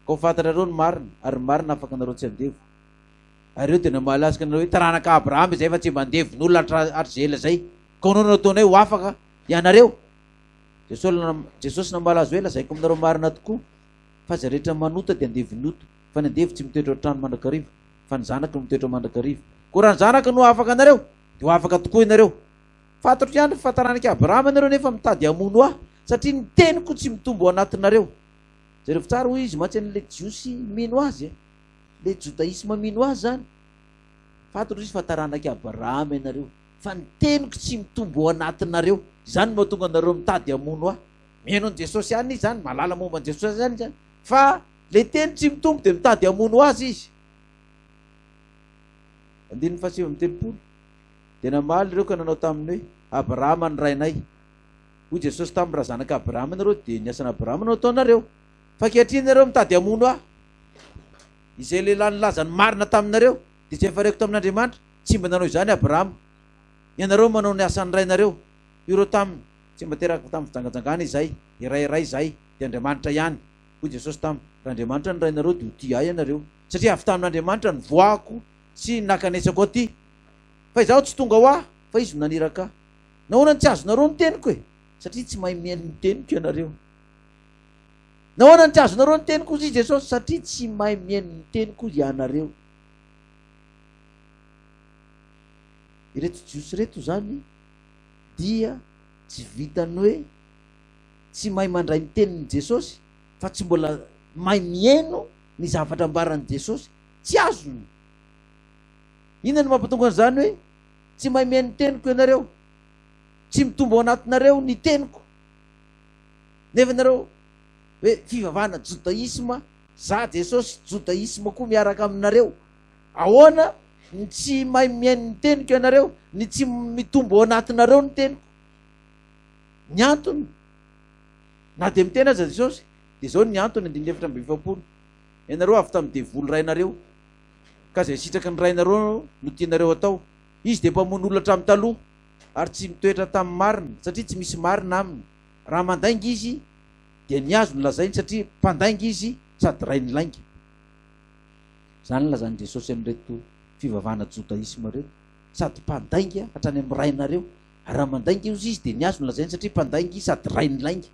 ka ho fantatrareo ny marina, ary ny marina afaka anareo tsy handevo. Ary eo dia namaly azy ka anareo hoe taranaka Abrahama izay fa tsy mba handevon'olona hatrizela zay, ka honao nataonay ho afaka ianareo. Jesosy namaly azy hoe lazaiko aminareo marina tokoa fa zay rehetra manota dia handevonota, fa ny andevo tsy mitoetra trano mandrakariva, fa ny zanaka no mitoetra mandrakariva. Ko raha ny zanaka no afaka anareo dia ho afaka tokoa ianareo. Fantatro ihany fa taranaka Abrahama anareo nefa mitady hamono aho, satria ny teniko tsy mitombo ao anatinareo. Zareo tsara hoy izy mantsy an'ilay Jiosy mino azy, le jodaisma mino azy zany. Fantatro izy fa taranaka Abrahama ianareo, fa ny teniko tsy mitombo ao anatinareo, izany no mahatonga anareo mitady hamono aho. Mihaino an Jesosy ihany izy zany, malala momba an Jesosy ihany zany, fa le teny tsy mitombo dia mitady hamono azy izy. 9:30 dia namaly ireo ka nanao taminy hoe Abrahama ny rainay. Hoy Jesosy tamin'ny raha zanaka Abrahama nareo dia ny asan'ny Abrahama no ataonareo, fa ankehitriny nareo mitady hamono aho. Izay lehilahy nilaza ny marina taminareo dia tsy efa reko tamin'Andriamanitra, tsy mba nanao izany Abrahama. Ianareo manao ny asan'ny rainareo. Ireo taminy tsy mba teraka tamin'ny fijangajangana izay, iray izay dia Andriamanitra ihany. Hoy Jesosy taminy, raha Andriamanitra ny rainareo dia ho tia ahy ianareo, satria avy tamin'Andriamanitra ny voako sy nakanesako aty. Fa izaho tsy tonga ho aho, fa izy naniraka. Nahoana tsy azonareo ny teniko e? Satria tsy mahay mihaino ny teniko ianareo. Nahoana tsy azonareo ny teniko izy Jesosy? Satria tsy mahay mihaino ny teniko ianareo. Ireto Jiosy reto zany dia tsy vitany hoe tsy mahay mandray ny tenin'i Jesosy, fa tsy mbola mahay mihaino ny zavatra ambaran'i Jesosy, tsy azony. Inona no mampatonga an'izany hoe tsy mahay mihaino ny teniko ianareo, tsy mitombo ao anatinareo ny teniko. Nefa nareo hoe fivavahana jodaisma, za Jesosy jodaisma koa miaraka aminareo. Ahoana ny tsy mahay mihaino ny teniko ianareo, ny tsy mitombo ao anatinareo ny teniko? Ny antony na dia miteny aza Jesosy dia zao ny antony 9:20. Ianareo avy tamin'ny devoly rainareo, ka zay sitraky ny rainareo no tianareo atao. Izy dia mpamono olona hatramin'ny taloha ary tsy mitoetra tamin'ny marina, satria tsy misy marina aminy. Raha mandainga izy dia ny azo nolazainy, satria mpandainga izy sady ray ny lainga. Zany lazany Jesosy amin'reto fivavahana jodaisma reto, sady mpandainga hatrany amin'ny rainareo, ary raha mandainga izy dia ny azo nolazainy, satria mpandainga izy sady ray ny lainga.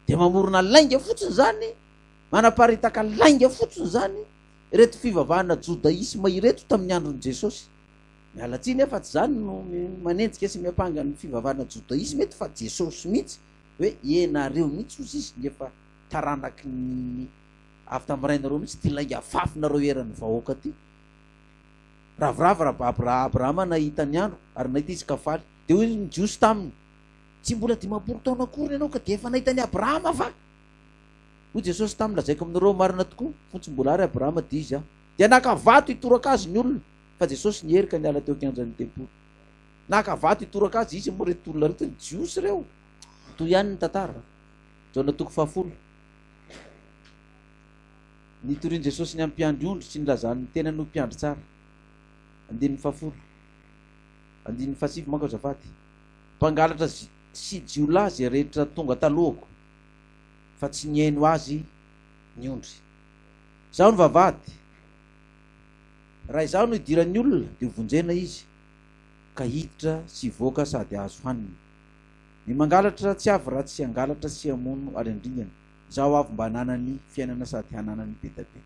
Dia mamorona lainga fotsiny zany, manaparitaka lainga fotsiny zany ireto fivavahana jodaisma ireto tamin'ny andron'i Jesosy. Mialatsiny efa tsy zany no manenjika sy miapanga ny fivavahana jodaisma eto, fa Jesosy mihitsy hoe ianareo mihitsy ozy izy nefa taranaky ny avy tamin'ny rainareo mihitsy ty lainga afafinareo eran'ny vahoaka ty. Ravoravo raha Abrahama nahita ny andro ary nahita izy kafaly, dia hoy ny Jiosy taminy, tsy mbola 10 taona akory ianao ka dia efa nahita ny Abrahama fa. Hoy Jesosy taminy, lazaiko aminareo marina tokoa, fotsiny mbola ary Abrahama dia izy aho. Dia nakavato hitoraka azy ny olona, fa Jesosy niherika niala teo kianjan'ny tempolo. Nakavato hitoraka azy izy moa reto olona reto, ny Jiosy reo. Toy ihany ny tantara. Jaona 10. Nitoriany Jesosy ny ampiandry ondry sy nilazany tena no mpiandry tsara. 11. 7 manko azafady. Mpangalatra sy jiolahy zay rehetra tonga talohako, fa tsy nihaino azy ny ondry. Zaho ny vavady, raha izaho no hidiran'ny olona dia vonjena izy, ka hiditra sy voaka sady azo hanina. Ny mangalatra tsy avy raha tsy hangalatra sy hamono ary andringana. Zaho avy mba hananany fiainana sady hananany be dia be.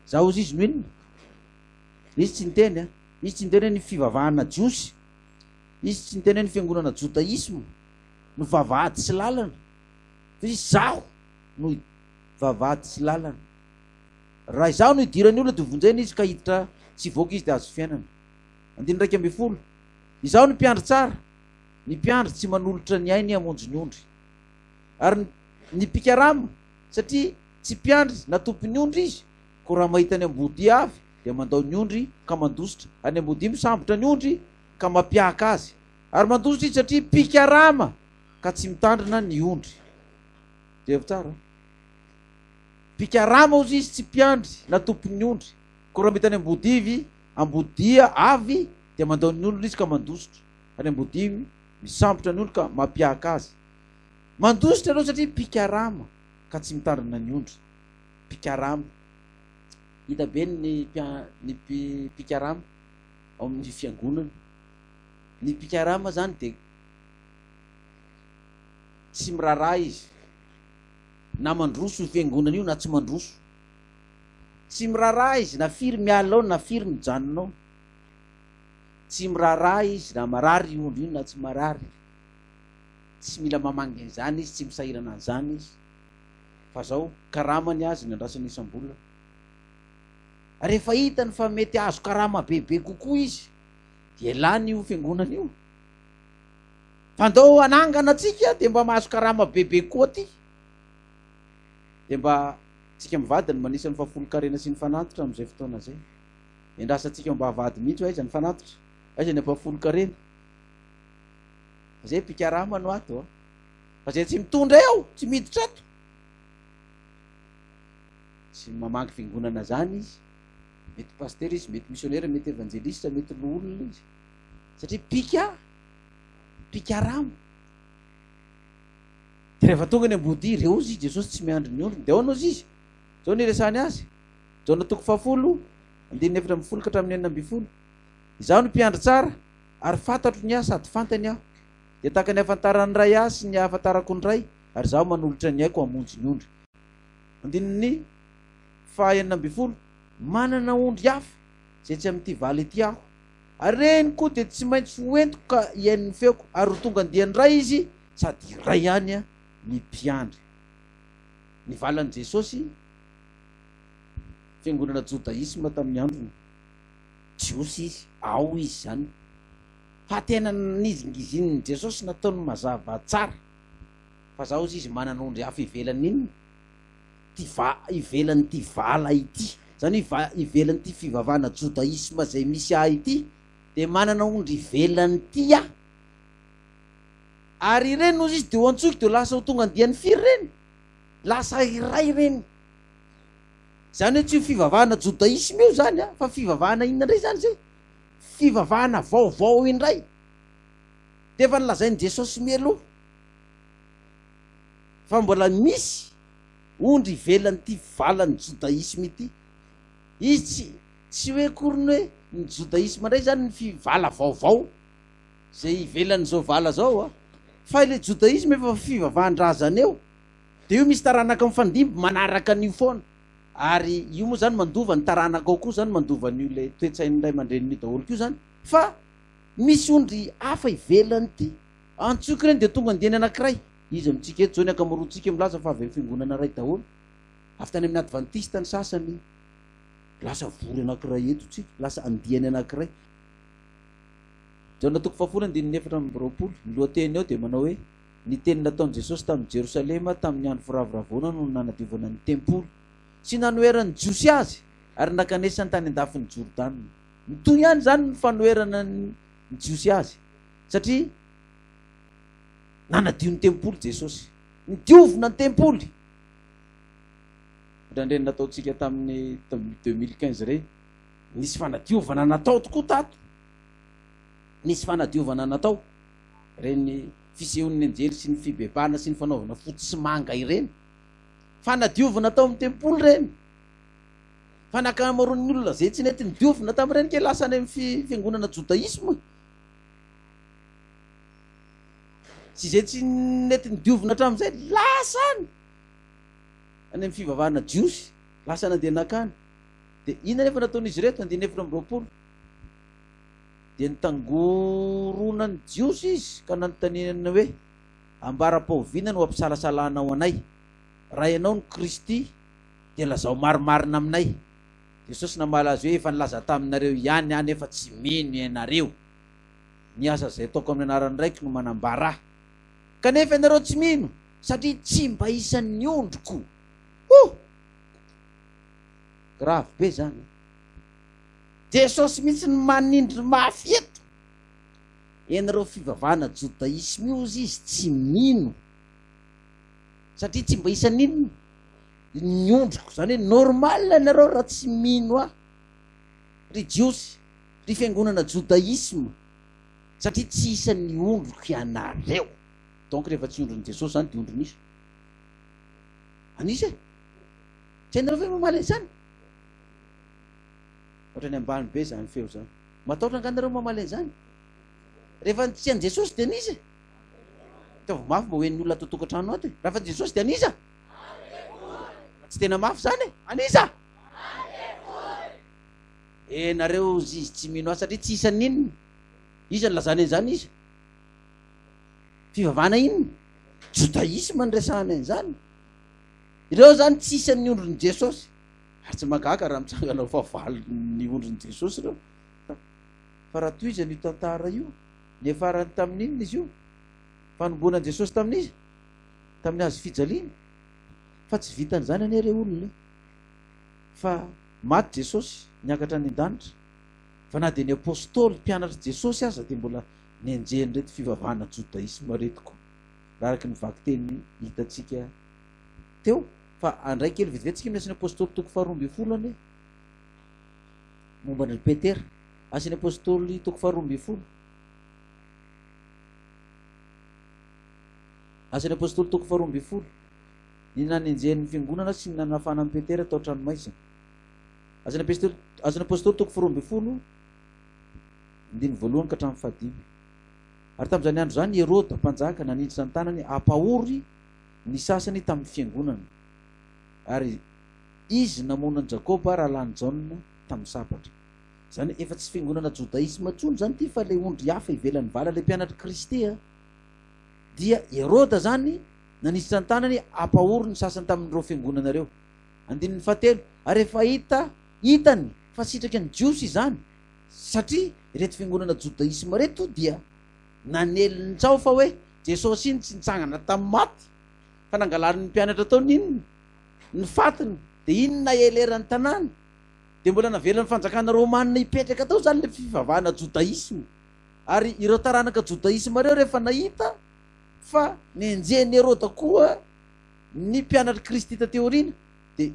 Zaho ozy izy no inona? Izy tsy niteny, izy tsy niteny ny fivavahana Jiosy, izy tsy niteny ny fiangonana jodaisma no vavahady sy lalana, fa izy zaho no vavahady sy lalana. raha izaho no idirany olona de vonjena izy ka hiditra tsy voaka izy de azo fiainana. 11 izaho ny mpiandry tsara, ny mpiandry tsy manolotra ny ainy amonjy ny ondry, ary ny pikarama satria tsy mpiandry na tompony ondry izy, ko raha mahita ny ambody avy de mandao ny ondry ka mandositra, any ambody misambotra ny ondry ka mampiaka azy, ary mandositra izy satria pikarama ka tsy mitandrina ny ondry. De evo tsara, pikarama ozy izy tsy mpiandry na tompony ondry, ko raha mahita ny ambody avy de mandao ny ondry izy ka mandositra, any ambody misambotra ny ondry ka mampiaka azy. Mandositra aloha satria pikarama ka tsy mitandrina ny ondry. Pikarama hita be ny pikarama ao amin'ny fiangonana. Ny pikarama zany de tsy miraharaha izy, na mandroso io fiangonana io na tsy mandroso, tsy miraharaha izy na firy miala ao na firy mijanona ao, tsy miraharaha izy na marary io ondry io na tsy marary, tsy mila mamangy an'izany izy, tsy misahirana an'izany izy, fa zao karamany azy ny andrasany isam-bolana. Rehefa hitany fa mety azo karama bebe kokoa izy de lany io fiangonana io, fa ndao anangana atsika de mba mahazo karama bebe koa ty, de mba tsika mivady ny manisany fahafolo-karena sy ny fanatitra am'izay fotoana zay. Endrasantsika mba havady mihitsy aiza ny fanatitra, aiza ny fahafolo-karena, zay pikarama no ato fa zay tsy mitondra eo, tsy miditra ato, tsy mamangy fiangonana zany izy, mety paster izy, mety missionnaire, mety evangeliste, mety loolona izy, satria pikarama. De rehefa tonga ny ambody reo izy Jesosy tsy miandry ny ondriny de ao nozy izy, zao ny resany azy, Jona 7:14-20, izaho ny mpiandry tsara ary fantatro ny ahy sady fantany aho, de tahaka ny ahafantarany ray ahy sy ny ahafantarako ny ray, ary zaho manolotra ny aiko hamonjy ny ondry. 19, manana ondry hafa zay tsy am'ty valy ity aho, ary reny koa de tsy maintsy hoentiko ka iain'ny feoko, ary ho tonga andiany ray izy sady ray ihany a ny mpiandry. Ny valan'i Jesosy fiangonana jodaisma tamin'ny androny, jiosy izy, ao izy zany, fa tena nizingiziny Jesosy nataony mazava tsara, fa zaho izy manana ondry hafa ivelan'inny ivelan'ny ty vala ity, zany ivelan'ny ty fivavahana jodaisma zay misy ahy ity, de manana ondry ivelan'ny ty a, ary ireny nozy izy de ho antsoky de lasa ho tonga andian'ny firy reny, lasa iray reny. Zany hoe tsy fivavahana jodaisma io zany a, fa fivavahana inona indray zany zay, fivavahana vaovao indray, de efa nilazain'i Jesosy mialoha fa mbola misy ondry ivelan'ny ty valan'ny jodaisma ity. Izy tsy hoe korony hoe ny jodaisma indray zany ny fivala vaovao zay ivelan'izao vala zao a, fa ile jodaisma efa fivavahan-drazana eo, de io misy taranaka mifandimby manaraka an'io foana, ary io moa zany mandova ny taranaka ao koa zany, mandova an'io le toetsain'ny ray aman-dreniny daholo koa zany, fa misy ondry hafa ivelan'ny ty, antsoky reny de tonga andiany anankiray. Izy amitsika eto zao ny akamaroantsika milaza fa avy amin'ny fiangonana ray daholo, avy tany amin'ny adventiste ny sasany lasa vory anankiray eto tsika, lasa andiany anankiray. Jona 4:24, ny lohateny ao de manao hoe ny teny nataon'i Jesosy tamin'ny Jerosalema tamin'ny andro firavoravona no nanadiovana ny tempoly sy nanoeran'ny jiosy azy ary nakanesany tany andafin'ny Jordana. Mitoy ihany zany ny fanoerana ny jiosy azy, satria nanadio ny tempoly Jesosy, nidiovina ny tempoly. Ndraindray nataontsika tamin'ny 2015 reny, nisy fanadiovana natao tokoa tato, nisy fanadiovana natao reny fisehon'ny anjely sy ny fibebana sy ny fanaovana fotsy sy manga ireny, fanadiovana tao amin'ny tempoly reny, fa nakamaroan'ny olona zay tsy nety nidiovina tamin'ireny ke lasa any amin'ny fiangonana jodaisma, sy zay tsy nety nidiovina hatramin'izay lasany any amin'ny fivavahana jiosy, lasa nandehanakany. De ina nefa nataon'izy reto 19, de nitangorona ny jiosy izy ka nanontaniana hoe ambara-pahoviana no ampisalasalanao anay, raha ianao ny Kristy dia lazao marimarina aminay. Jesosy namalaza hoe efa nilaza taminareo ihany any efa tsy mino ianareo. Ny asa zay ataoko amin'ny anarany raiky no manambara. Kanefa ianareo tsy mino satria tsy mba isan'ny ondroko. Grave be zany. Jesosy mihitsy ny manindry mafy eto. Ianareo fivavahana judaisme io izy tsy mino satria tsy mba isan'inona ny ondroko, zany hoe normal ianareo raha tsy mino ry jiosy ry fiangonana judaisme satria tsy isan'ny ondroko ianareo. Donc rehefa tsy ondron'i Jesosy zany dia ondron'isa anisa tsy ianareo ve mamaly an'izany? Ohatra ny ambany be zany feo zany, matahotra anganareo mamaly an'izany. Rehefa tsy an' Jesosy dia anisa taovy mafy mba hoen'ny olona atao tokantrano ato. Raha fa Jesosy dia anisa tsy tena mafy zany anisa. Nareo izy tsy mino azy satria tsy isan'inona iza nylazany an'izany izy fivavahana inona judaisme nyresahana an'izany. Ireo zany tsy isan'ny ondron'i Jesosy ary tsy magaga raha mitsanganao fahavalo ny ondron'i Jesosy ireo. Fa raha toy izy an'io tantara io nefarany tamin'inona izy io fanomboana Jesosy tamin'izy tamin'ny hazo fijaliana. Fa tsy vitan'izany anie ireo olona fa maty Jesosy niakatra ny an-danitra. Fa na dia ny apôstôly mpianatra Jesosy aza dia mbola nianjeny reto fivavahana judaisme retiko raha araky ny vaky teny hitatsika teo. Fa andray kely vetivetsika amin'ny asin'ny apôstôly toko 12 anie momba ny Petera. Asin'ny apôstôly toko 12, asin'ny apôstôly toko 12 ny nanenjen'ny fiangonana sy ny nanafana amin'ny Petera tao an-tranomaisina. Asin'ny apôstôly toko 12 ndiny voalohany ka hatramin'ny fahadimy. Ary tamin'izany andro zany Herôda mpanjaka nanindry ny tanany ampahory ny sasany tamin'ny fiangonana. Ary izy namonany Jakoba raha lany Jaona tamin'ny sabatra. Zany efa tsy fiangonana judaisme tsony zany ty fa le ondry hafa ivelan'ny vala le mpianatra Kristy dia Herôda zany nanindry ny tanany ampahory ny sasany tamin'ireo fiangonana reo. Andininy fahatelo, ary efa hitany fa sitraky ny jiosy zany satria reto fiangonana judaisme reto dia naneliny tsao fa hoe Jesosy iny tsy nitsangana tamin'ny maty fa nangalariny mpianatra tao ninona ny fatiny dia inona eleran'ny tanàna dia mbola navelan'ny fanjakana romanina hipetraka tao zany le fivavahana judaisme. Ary ireo taranaka judaisme reo rehefa nahita fa nenjeny Herôda koa ny mpianatra Kristy tateoriana dia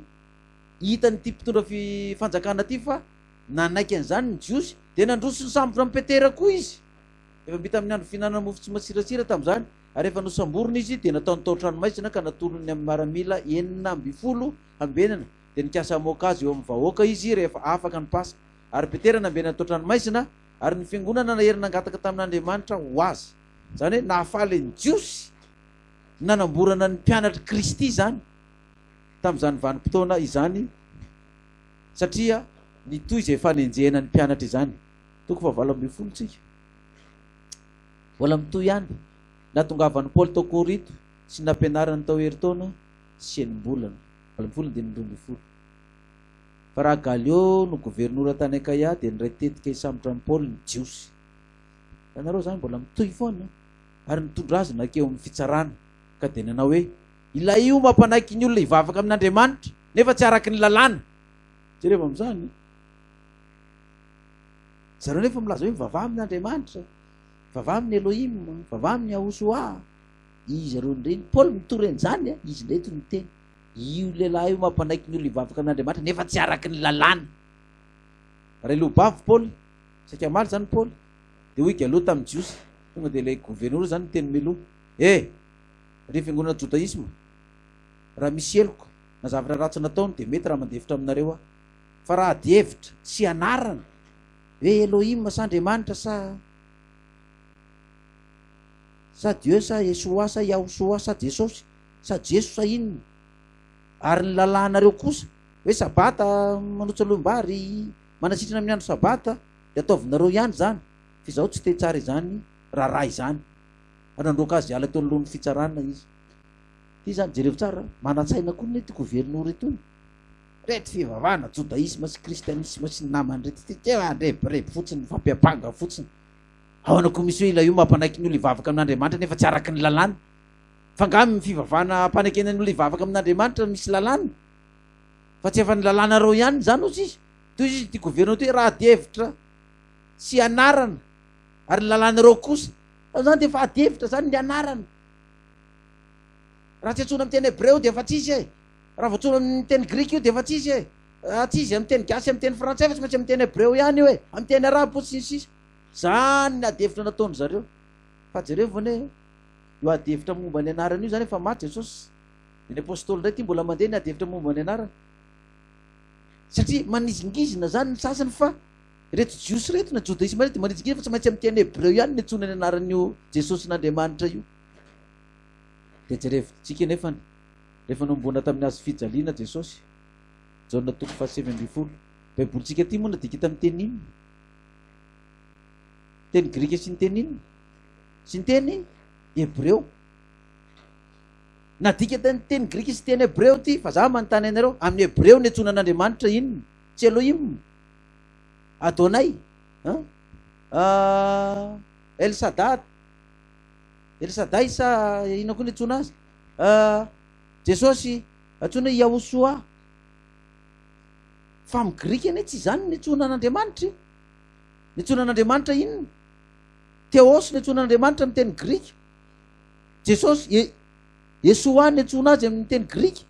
hitany ty mpitondra fanjakana ty fa nanaiky an'izany ny jiosy dia nandroso ny sambotra amin'ny Petera koa izy. Efa mbita amin'ny andro fihinanana mofo tsy matsiratsira tamin'izany. Ary rehefa nosamborona izy dia nataony tao an-tranomaisina ka natolony amin'ny maramila 9 ambenana dia nikasa mokazy eo amin'ny vahoaka izy rehefa afaka ny Pasika. Ary Petera nambenana tao an-tranomaisina ary ny fiangonana naherina nangataka tamin'Andriamanitra ho azy. Zany hoe nahafaly ny jiosy nanamborana ny mpianatra Kristy zany tamin'izany vanim-potoana izany satria nitoy izay fanenjena ny mpianatra izany. Toko 7 tsika mbola mitoy ihany natongavan'ny Paoly tao Korinto sy nampianarany tao herintaona sy enim-bolana 12 fa raha Galio no gouvernoura tany Akaia dia niray tetika hisambotra amin'ny Paoly ny jiosy. Ianareo zany mbola mitoy foana ary nitondra azy nakeo amin'ny fitsarana ka dia nanao hoe ilay io mampanaiky ny olona hivavaka amin'Andriamanitra nefa tsy araky ny lalàna. Jereva amin'izany zareo nefa milaza hoe mivavaha amin'Andriamanitra, mivavaha amin'ny Elohim, mivavaha amin'ny Yahoshua. Izy zareo ndreny Paoly mitory an'izany izy ndray toy ny teny io lehilahy io mampanaiky ny olona hivavaka amin'Andriamanitra nefa tsy araky ny lalàna. Raha ilobavy Paoly saika maly zany Paoly dia hoy galoha tamin'ny jiosy tonga dia ilay gouvernoura zany teny miloha ry fiangonana judaisme raha misy eloko na zavatra ratsy nataony dia mety raha mandevitra aminareo fa raha ady hevitra sy anarana hoe Elohim sa Andriamanitra sa Dieu sa Yeshua sa Yahoshua sa Jesosy sa Jeso sa inona ary ny lalànareo kosa hoe sabata manotsalom-bary manasitrana amin'ny andro sabata dia ataovinareo ihany zany fa izaho tsy te tsara izany raharaha izany ary nandroaka azy hiala teo alohan'ny fitsarana izy. Ty zany jerevo tsara manatsaina koa ny ty gouvernoura itony Rehetra fivavahana jodaisma sy kristianisma sy ny namany rehetrareby fotsiny fampiapanga fotsiny. Ao anako misy hoe ilay io mampanaiky ny olo ivavaka amin'Andriamanitra nefa tsy araky ny lalàna. Fa ngamy fivavahana ampanekena ny olo ivavaka amin'Andriamanitra misy lalàna. Fa tsy efa ny lalàna reo ihany zany ozy izy. Toy izy ty governo ty raha adihevitra sy anarana. Ary ny lalàna reo kosa zany de efa adihevitra zany ny anarana. Raha tsy atsona amin'ny teny hebreo de efa tsisy e. Raha voatsona amin'ny teny grika io de efa tsisy e. Tsisy amin'ny teny gasy amin'ny teny frantsay fa tsy maintsy amin'ny teny hebreo ihany io e. Amin'ny teny arabo sy sisa. Zany ny adihevitra nataony zareo. Fa jereo vone io adihevitra momba ny anarana io zany efa maty Jesosy. Ny apôstôly ndray ty mbola mandeha ny adihevitra momba ny anarana. Satria manizingizina zany ny sasany fa reto jiosy reto na jodaisma reto manizingizina fa tsy maintsy amin'ny teny hebreo ihany ny antsona ny anaran'io Jesosy n'Andriamanitra io. De jerevintsika nefany rehefa nombona tamin'ny hazo fijaliana Jesosy Jaona 7:20. Baibolitsika ty moa nadika tamin'ny teny inona? Teny grika sy ny teny inona? Sy ny teny hebreo. Nadika teny grika sy teny hebreo ty fa za manontany anareo amin'ny hebreo ny antsona n'Andriamanitra inona? Tsy Elohim, Adonai, Elsadai sa ino koa ny antsona azy? Jesosy antsona Yahosoa. Fa amin'ny grika anie tsy zany ny antsona n'Andriamanitra. Ny antsona n'Andriamanitra inona? Theos ny antsona n'Andriamanitra amin'ny teny grika. Jesosy Yesoa ny antsona azy amin'ny teny grika.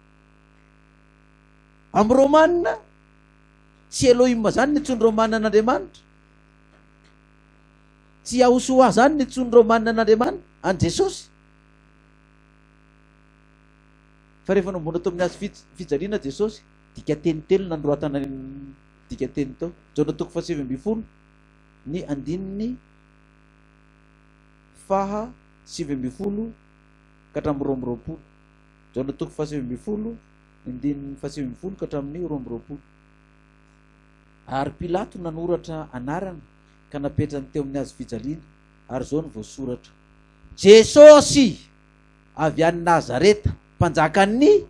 Amin'ny romanina tsy Elohim zany ny antsony romanina n'Andriamanitra. Tsy Yahosoa zany ny antsony romanina n'Andriamanitra any Jesosy. Fa rehefa nombona tao amin'ny hazo fijaliana Jesosy dika teny telo nandroatana dika teny tao. Jaona 7:20 ny andininy 7:20 ka hatramin'ny 2:20. Jaona 7:20 andininy 7:20 ka hatramin'ny 2:20. Ary Pilato nanoratra anarana ka napetrany teo amin'ny hazo fijaliana ary zao ny voasoratra: Jesosy avy any Nazareta, mpanjakan'ny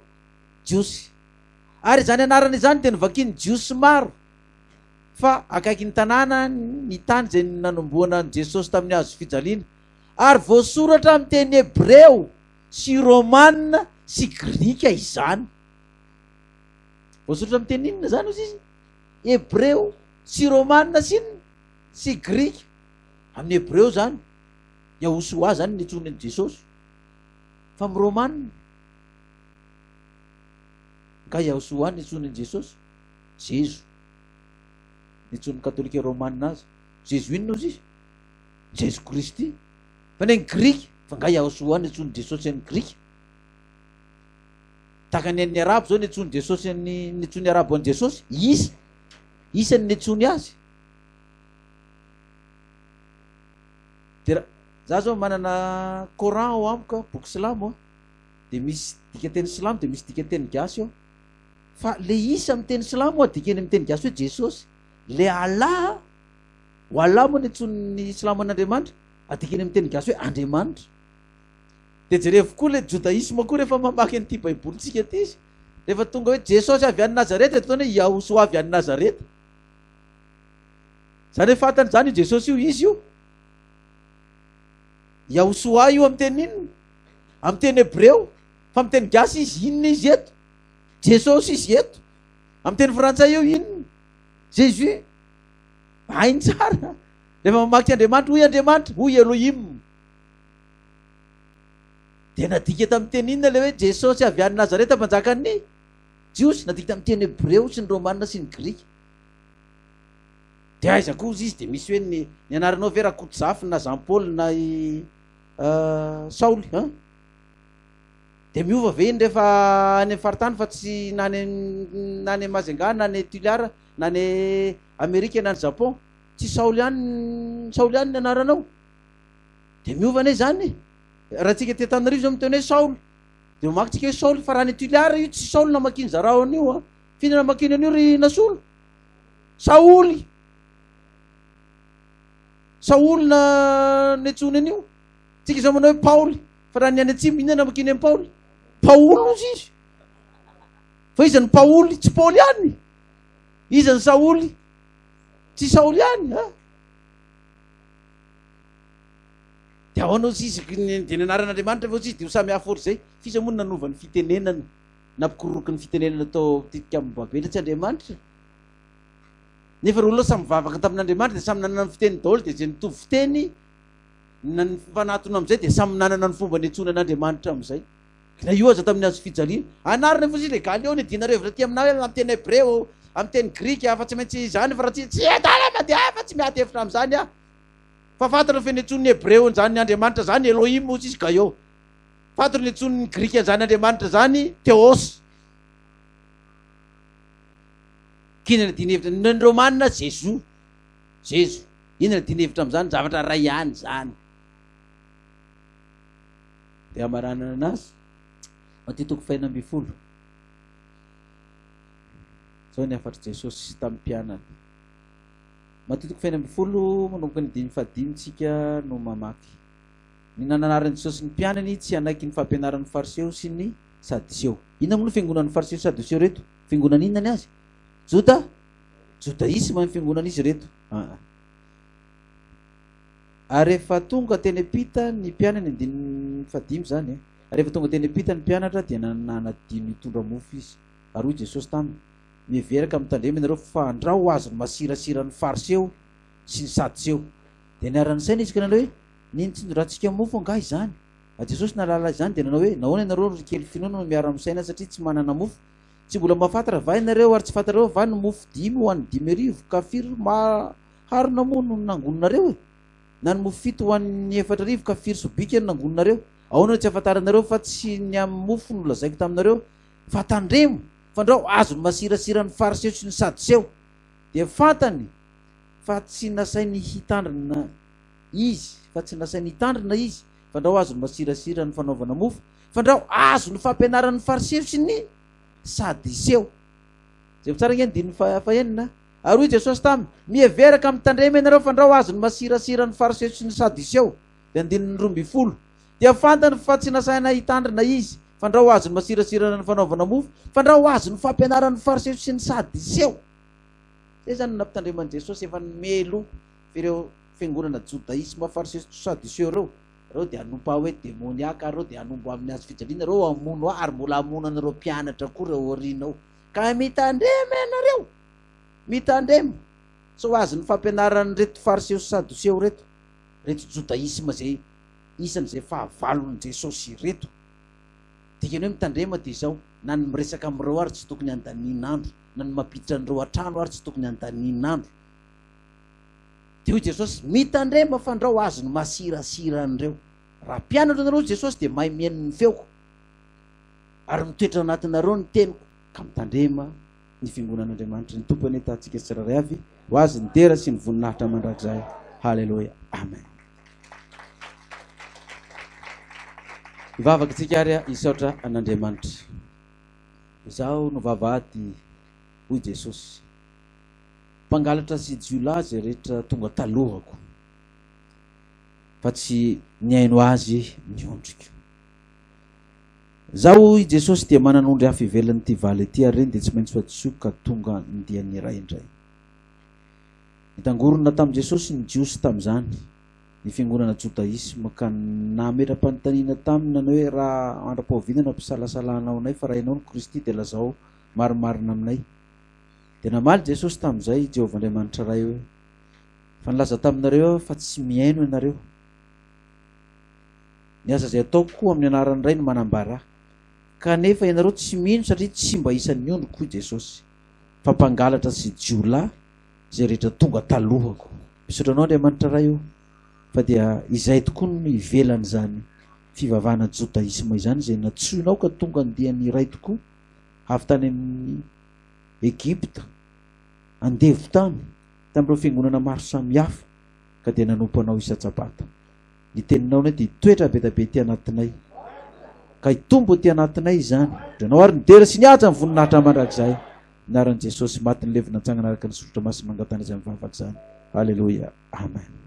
jiosy. Ary zany anarana izany dia novakiany jiosy maro. Fa akaiky ny tanàna ny tany zay nanomboana an Jesosy tamin'ny hazo fijaliana. Ary voasoratra amin'ny teny hebreo sy romanina sy grika izany. Voasoratra amin'ny teny inona zany ozy izy? Hebreo sy romanina sy grika. Amin'ny hebreo zany Yahosoa zany ny antsony Jesosy. Fa amin'ny romanina ka Yahosoa ny antsony Jesosy Jesu. Ny antsony katolika romanina azy Jesu inona ozy izy? Jesu Kristy. Fa ny grika fa nga Yahosoa ny antsony Jesosy any grika. Taka ny an'ny arabo zao ny antsony Jesosy ny antsony arabo any Jesosy Isa ny antsony azy. De za zao manana Coran ao amiko, boky silamo, de misy dika teny silamo de misy dika teny gasy ao. Fa le isa amin'ny teny silamo dikany amin'ny teny gasy hoe Jesosy. Le Allah, ho Allah moa ny antsony silamo an'Andriamanitra, adikany amin'ny teny gasy hoe Andriamanitra. De jerevo koa le jodaisme koa rehefa mamaky an'ity baibolitsika ty izy, rehefa tonga hoe Jesosy avy any Nazareta de toana hoe Yahosoa avy any Nazareta. Zany hoe fantany zany io Jesosy io izy io. Yahosoa io amin'ny teny inona? Amin'ny teny hebreo. Fa amin'ny teny gasy izy inona izy eto? Jesosy izy eto. Amin'ny teny frantsay io inona? Jésus. Hainy tsara. Rehefa mamaky Andriamanitra, hoy Andriamanitra, hoy Elohim. De nadika tamin'ny teny inona le hoe Jesosy avy any Nazareta mpanjakan'ny jiosy. Nadika tamin'ny teny hebreo sy ny romanina sy ny grika. De aiza koa izy de misy hoe ny anaranao ve Rakotsafy na Jean Paul na Saoly de miova ve iny rehefa any faritany fa tsy na ny Mazenga na ny Tuliara na ny Amerika na ny Japon tsy Saoly ihany ny anaranao. De miova ane zany. Raha tsika te Tanarivo zao miteny hoe Saoly de mamakitsika hoe Saoly fa raha ny Tuliara io tsy Saoly namakiny zarao an'io fina namakiny an'io ry Nasolo. Saoly na netsony an'io. Tsika zao manao hoe Paoly fa raha ny any atsimo inona namakiny amin'ny Paoly? Paolo ozy izy. Fa Fa iza ny Paoly tsy Paoly ihany, iza ny Saoly tsy Saoly ihany. Dia ao anao sisy dia ny anaran'Andriamanitra fa tsy dia ho samy hafa ohatr'izay. Fisa moa nanovany fitenenana, nampikoroky ny fitenenana atao titika amin'ny Babela tsy Andriamanitra. Nefa olona samy mivavaka tamin'Andriamanitra dia samy nanana ny fiteny daholo, dia izay nitovy fiteny na ny fanatona amin'izay dia samy nanana ny fomba niantsoana an'Andriamanitra amin'izay. Na io aza tamin'ny hazo fijaliana anarina fa sisy legaly eo ny dinareo evitra ty aminao amin'ny teny Hebreo, amin'ny teny Grika afa tsy maintsy izany fa raha tsy atala mandeha fa tsy miady hevitra amin'izany a. Fa fantatra fa niantson'ny Hebreo zany Andriamanitra zany Elohim moa tsisy ka eo. Fantatra niantson'ny Grika zany Andriamanitra zany Theos. Kina dinevitra ny Romanina Jésus. Jésus. Ina dinevitra amin'izany zavatra ray ihany zany. Dia amaranana anazy matitoko 2:40. Zao ny afatry Jesosy tamin'ny mpianany. Matitoko 2:40 manomboka ny 5:5 no mamaky. Ny nananaran'i Jesosy ny mpianany tsy anaiky ny fampianaran'ny fariseo sy ny sadiseo. Inona moa ny fiangonan'ny fariseo sy sadiseo reto? Fiangonana inona ny azy? Judaisme ny fiangonana izy reto. Ary rehefa tonga teny ampita ny mpianany 5:5 zany. Rehefa tonga teny ampita ny mpianatra dia nanadino hitondra mofo izy. Ary hoy Jesosy taminy, miveraka mitandrema ianareo fa andrao azo ny masirasiran'ny fariseo sy ny sadiseo. Dia niarany saina izy ka nanao hoe nintsindrantsika mofo angah izany. Jesosy nalala izany dia nanao hoe nahoana ianareo ry kely finoana no miara misaina satria tsy manana mofo. Tsy mbola mahafantatra va ianareo ary tsy fantareo va ny mofo 5 ho an'ny 5,000 kafiry harona moa no nangononareo e. Na ny mofo 7 ho an'ny 4,000 kafiry sobika no nangononareo. Ahoana tsy afantaranareo fa tsy ny amin'ny mofo no lazaiko taminareo fa tandremo fandrao azo ny masirasiran'ny fariseo sy ny sadiseo. Dia fantany fa tsy nasainy hitandrina izy, fandrao azo ny masirasira ny fanaovana mofo, fandrao azo ny fampianaran'ny fariseo sy ny sadiseo. Zay tsara ngeny diny fahenina. Ary hoy Jesosy taminy, miheveraka mitandrema ianareo fandrao azo ny masirasira ny fariseo sy ny sadiseo. Dia andininy 12. Dia fantany fa tsy nasaina hitandrina izy, fandrao azo ny masirasira ny fanaovana mofo, fandrao azo ny fampianaran'ny fariseo sy ny sadiseo. Zay zany nampitandreman'i Jesosy efa melo ireo fiangonana judaisme fariseo sy sadiseo reo dia anompa hoe demoniaka, reo dia anombo amin'ny hazo fijaliana, reo amono ary mbola amonanareo mpianatra koa reo orinao. Ka mitandrema ianareo, mitandrema so azo ny fampianaran'ny reto fariseo sy sadiseo reto judaisme zay isan'izay fahavalon'i Jesosy reto. Dikany hoe mitandrema dia izao, na ny miresaka amin'ireo ary tsy tokony andanin'andro, na ny mampiditra an'ireo an-trano ary tsy tokony andanin'andro. Dia hoy Jesosy mitandrema fandrao azo ny masirasiran'ireo. Raha mpianatra anareo Jesosy dia mahay mihaino ny feoko ary mitoetra anatinareo ny teniko, ka mitandrema ny fiangonan'Andriamanitra. Ny tompony tahantsika tsiraray avy ho azy ny dera sy ny voninahitra mandrakizay. Haleloia, amen. Ivavaka tsika ary isaotra an'Andriamanitra. Izaho no vavahady hoy Jesosy, mpangalatra sy jiolahy zay rehetra tonga talohako, fa tsy niaino azy niondrika. Zaho i Jesosy dia mananondry hafa ivelan'ny ty valy ety ary reny dia tsy maintsy fatsoka tonga ndian'ny iray indray. Nitangorona tamin'i Jesosy ny jiosy tamin'izany, ny fiangonana judaisme, ka nametra-panontaniana taminy nanao hoe raha andram-pahaviana nampisalasalanao anay fa raha ianao ny Kristy dia lazao marimarina aminay. Dia namaly Jesosy tamin'izay Jehovah Andriamanitra ray hoe fa nilaza taminareo fa tsy miaino ianareo. Ny asa izay ataoko amin'ny anaran'ny ray no manambara, kanefa ianareo tsy mino satria tsy mba isan'ny ondroko hoy Jesosy, fa mpangalatra sy jiolahy zay rehetra tonga talohako. Misaotra anao Andriamanitra ray io, fa dia izay tokoa no ivelany zany fivavahana judaisme izany zay natsoinao ka tonga andian'ny iray tokoa avy tany amin'ny Egypta, andevy tany tamin'ireo fiangonana maro samihafa, ka dia nanompo anao isa-tsabata. Ny teninao dia toetra be dia be ty anatinay, ka hitombo ty anatinay izany. Dranao ary ny dera sy ny haja ny voninahitra mandrakizay. Naran'i Jesosy maty ny levina antsangana araka ny soratra masina mangatana izay mivavaka izany. Haleloia, amen.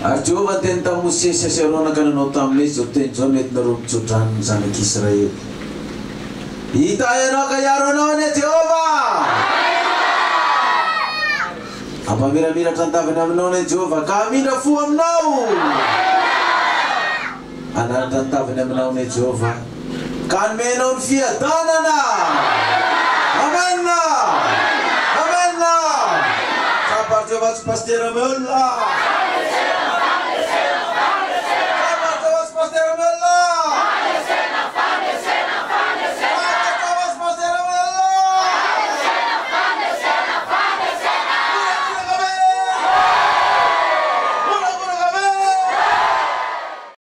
Arjova tentang musim seserona kana notam ni soten jonet narum chutran sana Israel. Ita eno kayarona ne Jehovah. Apabila mira tanta fenomena Jehovah kami dah fuam nau. Anak tanta fenomena Jehovah kan menon fia tanana. Amen na. Amen na. Sapar Jehovah pasti ramela.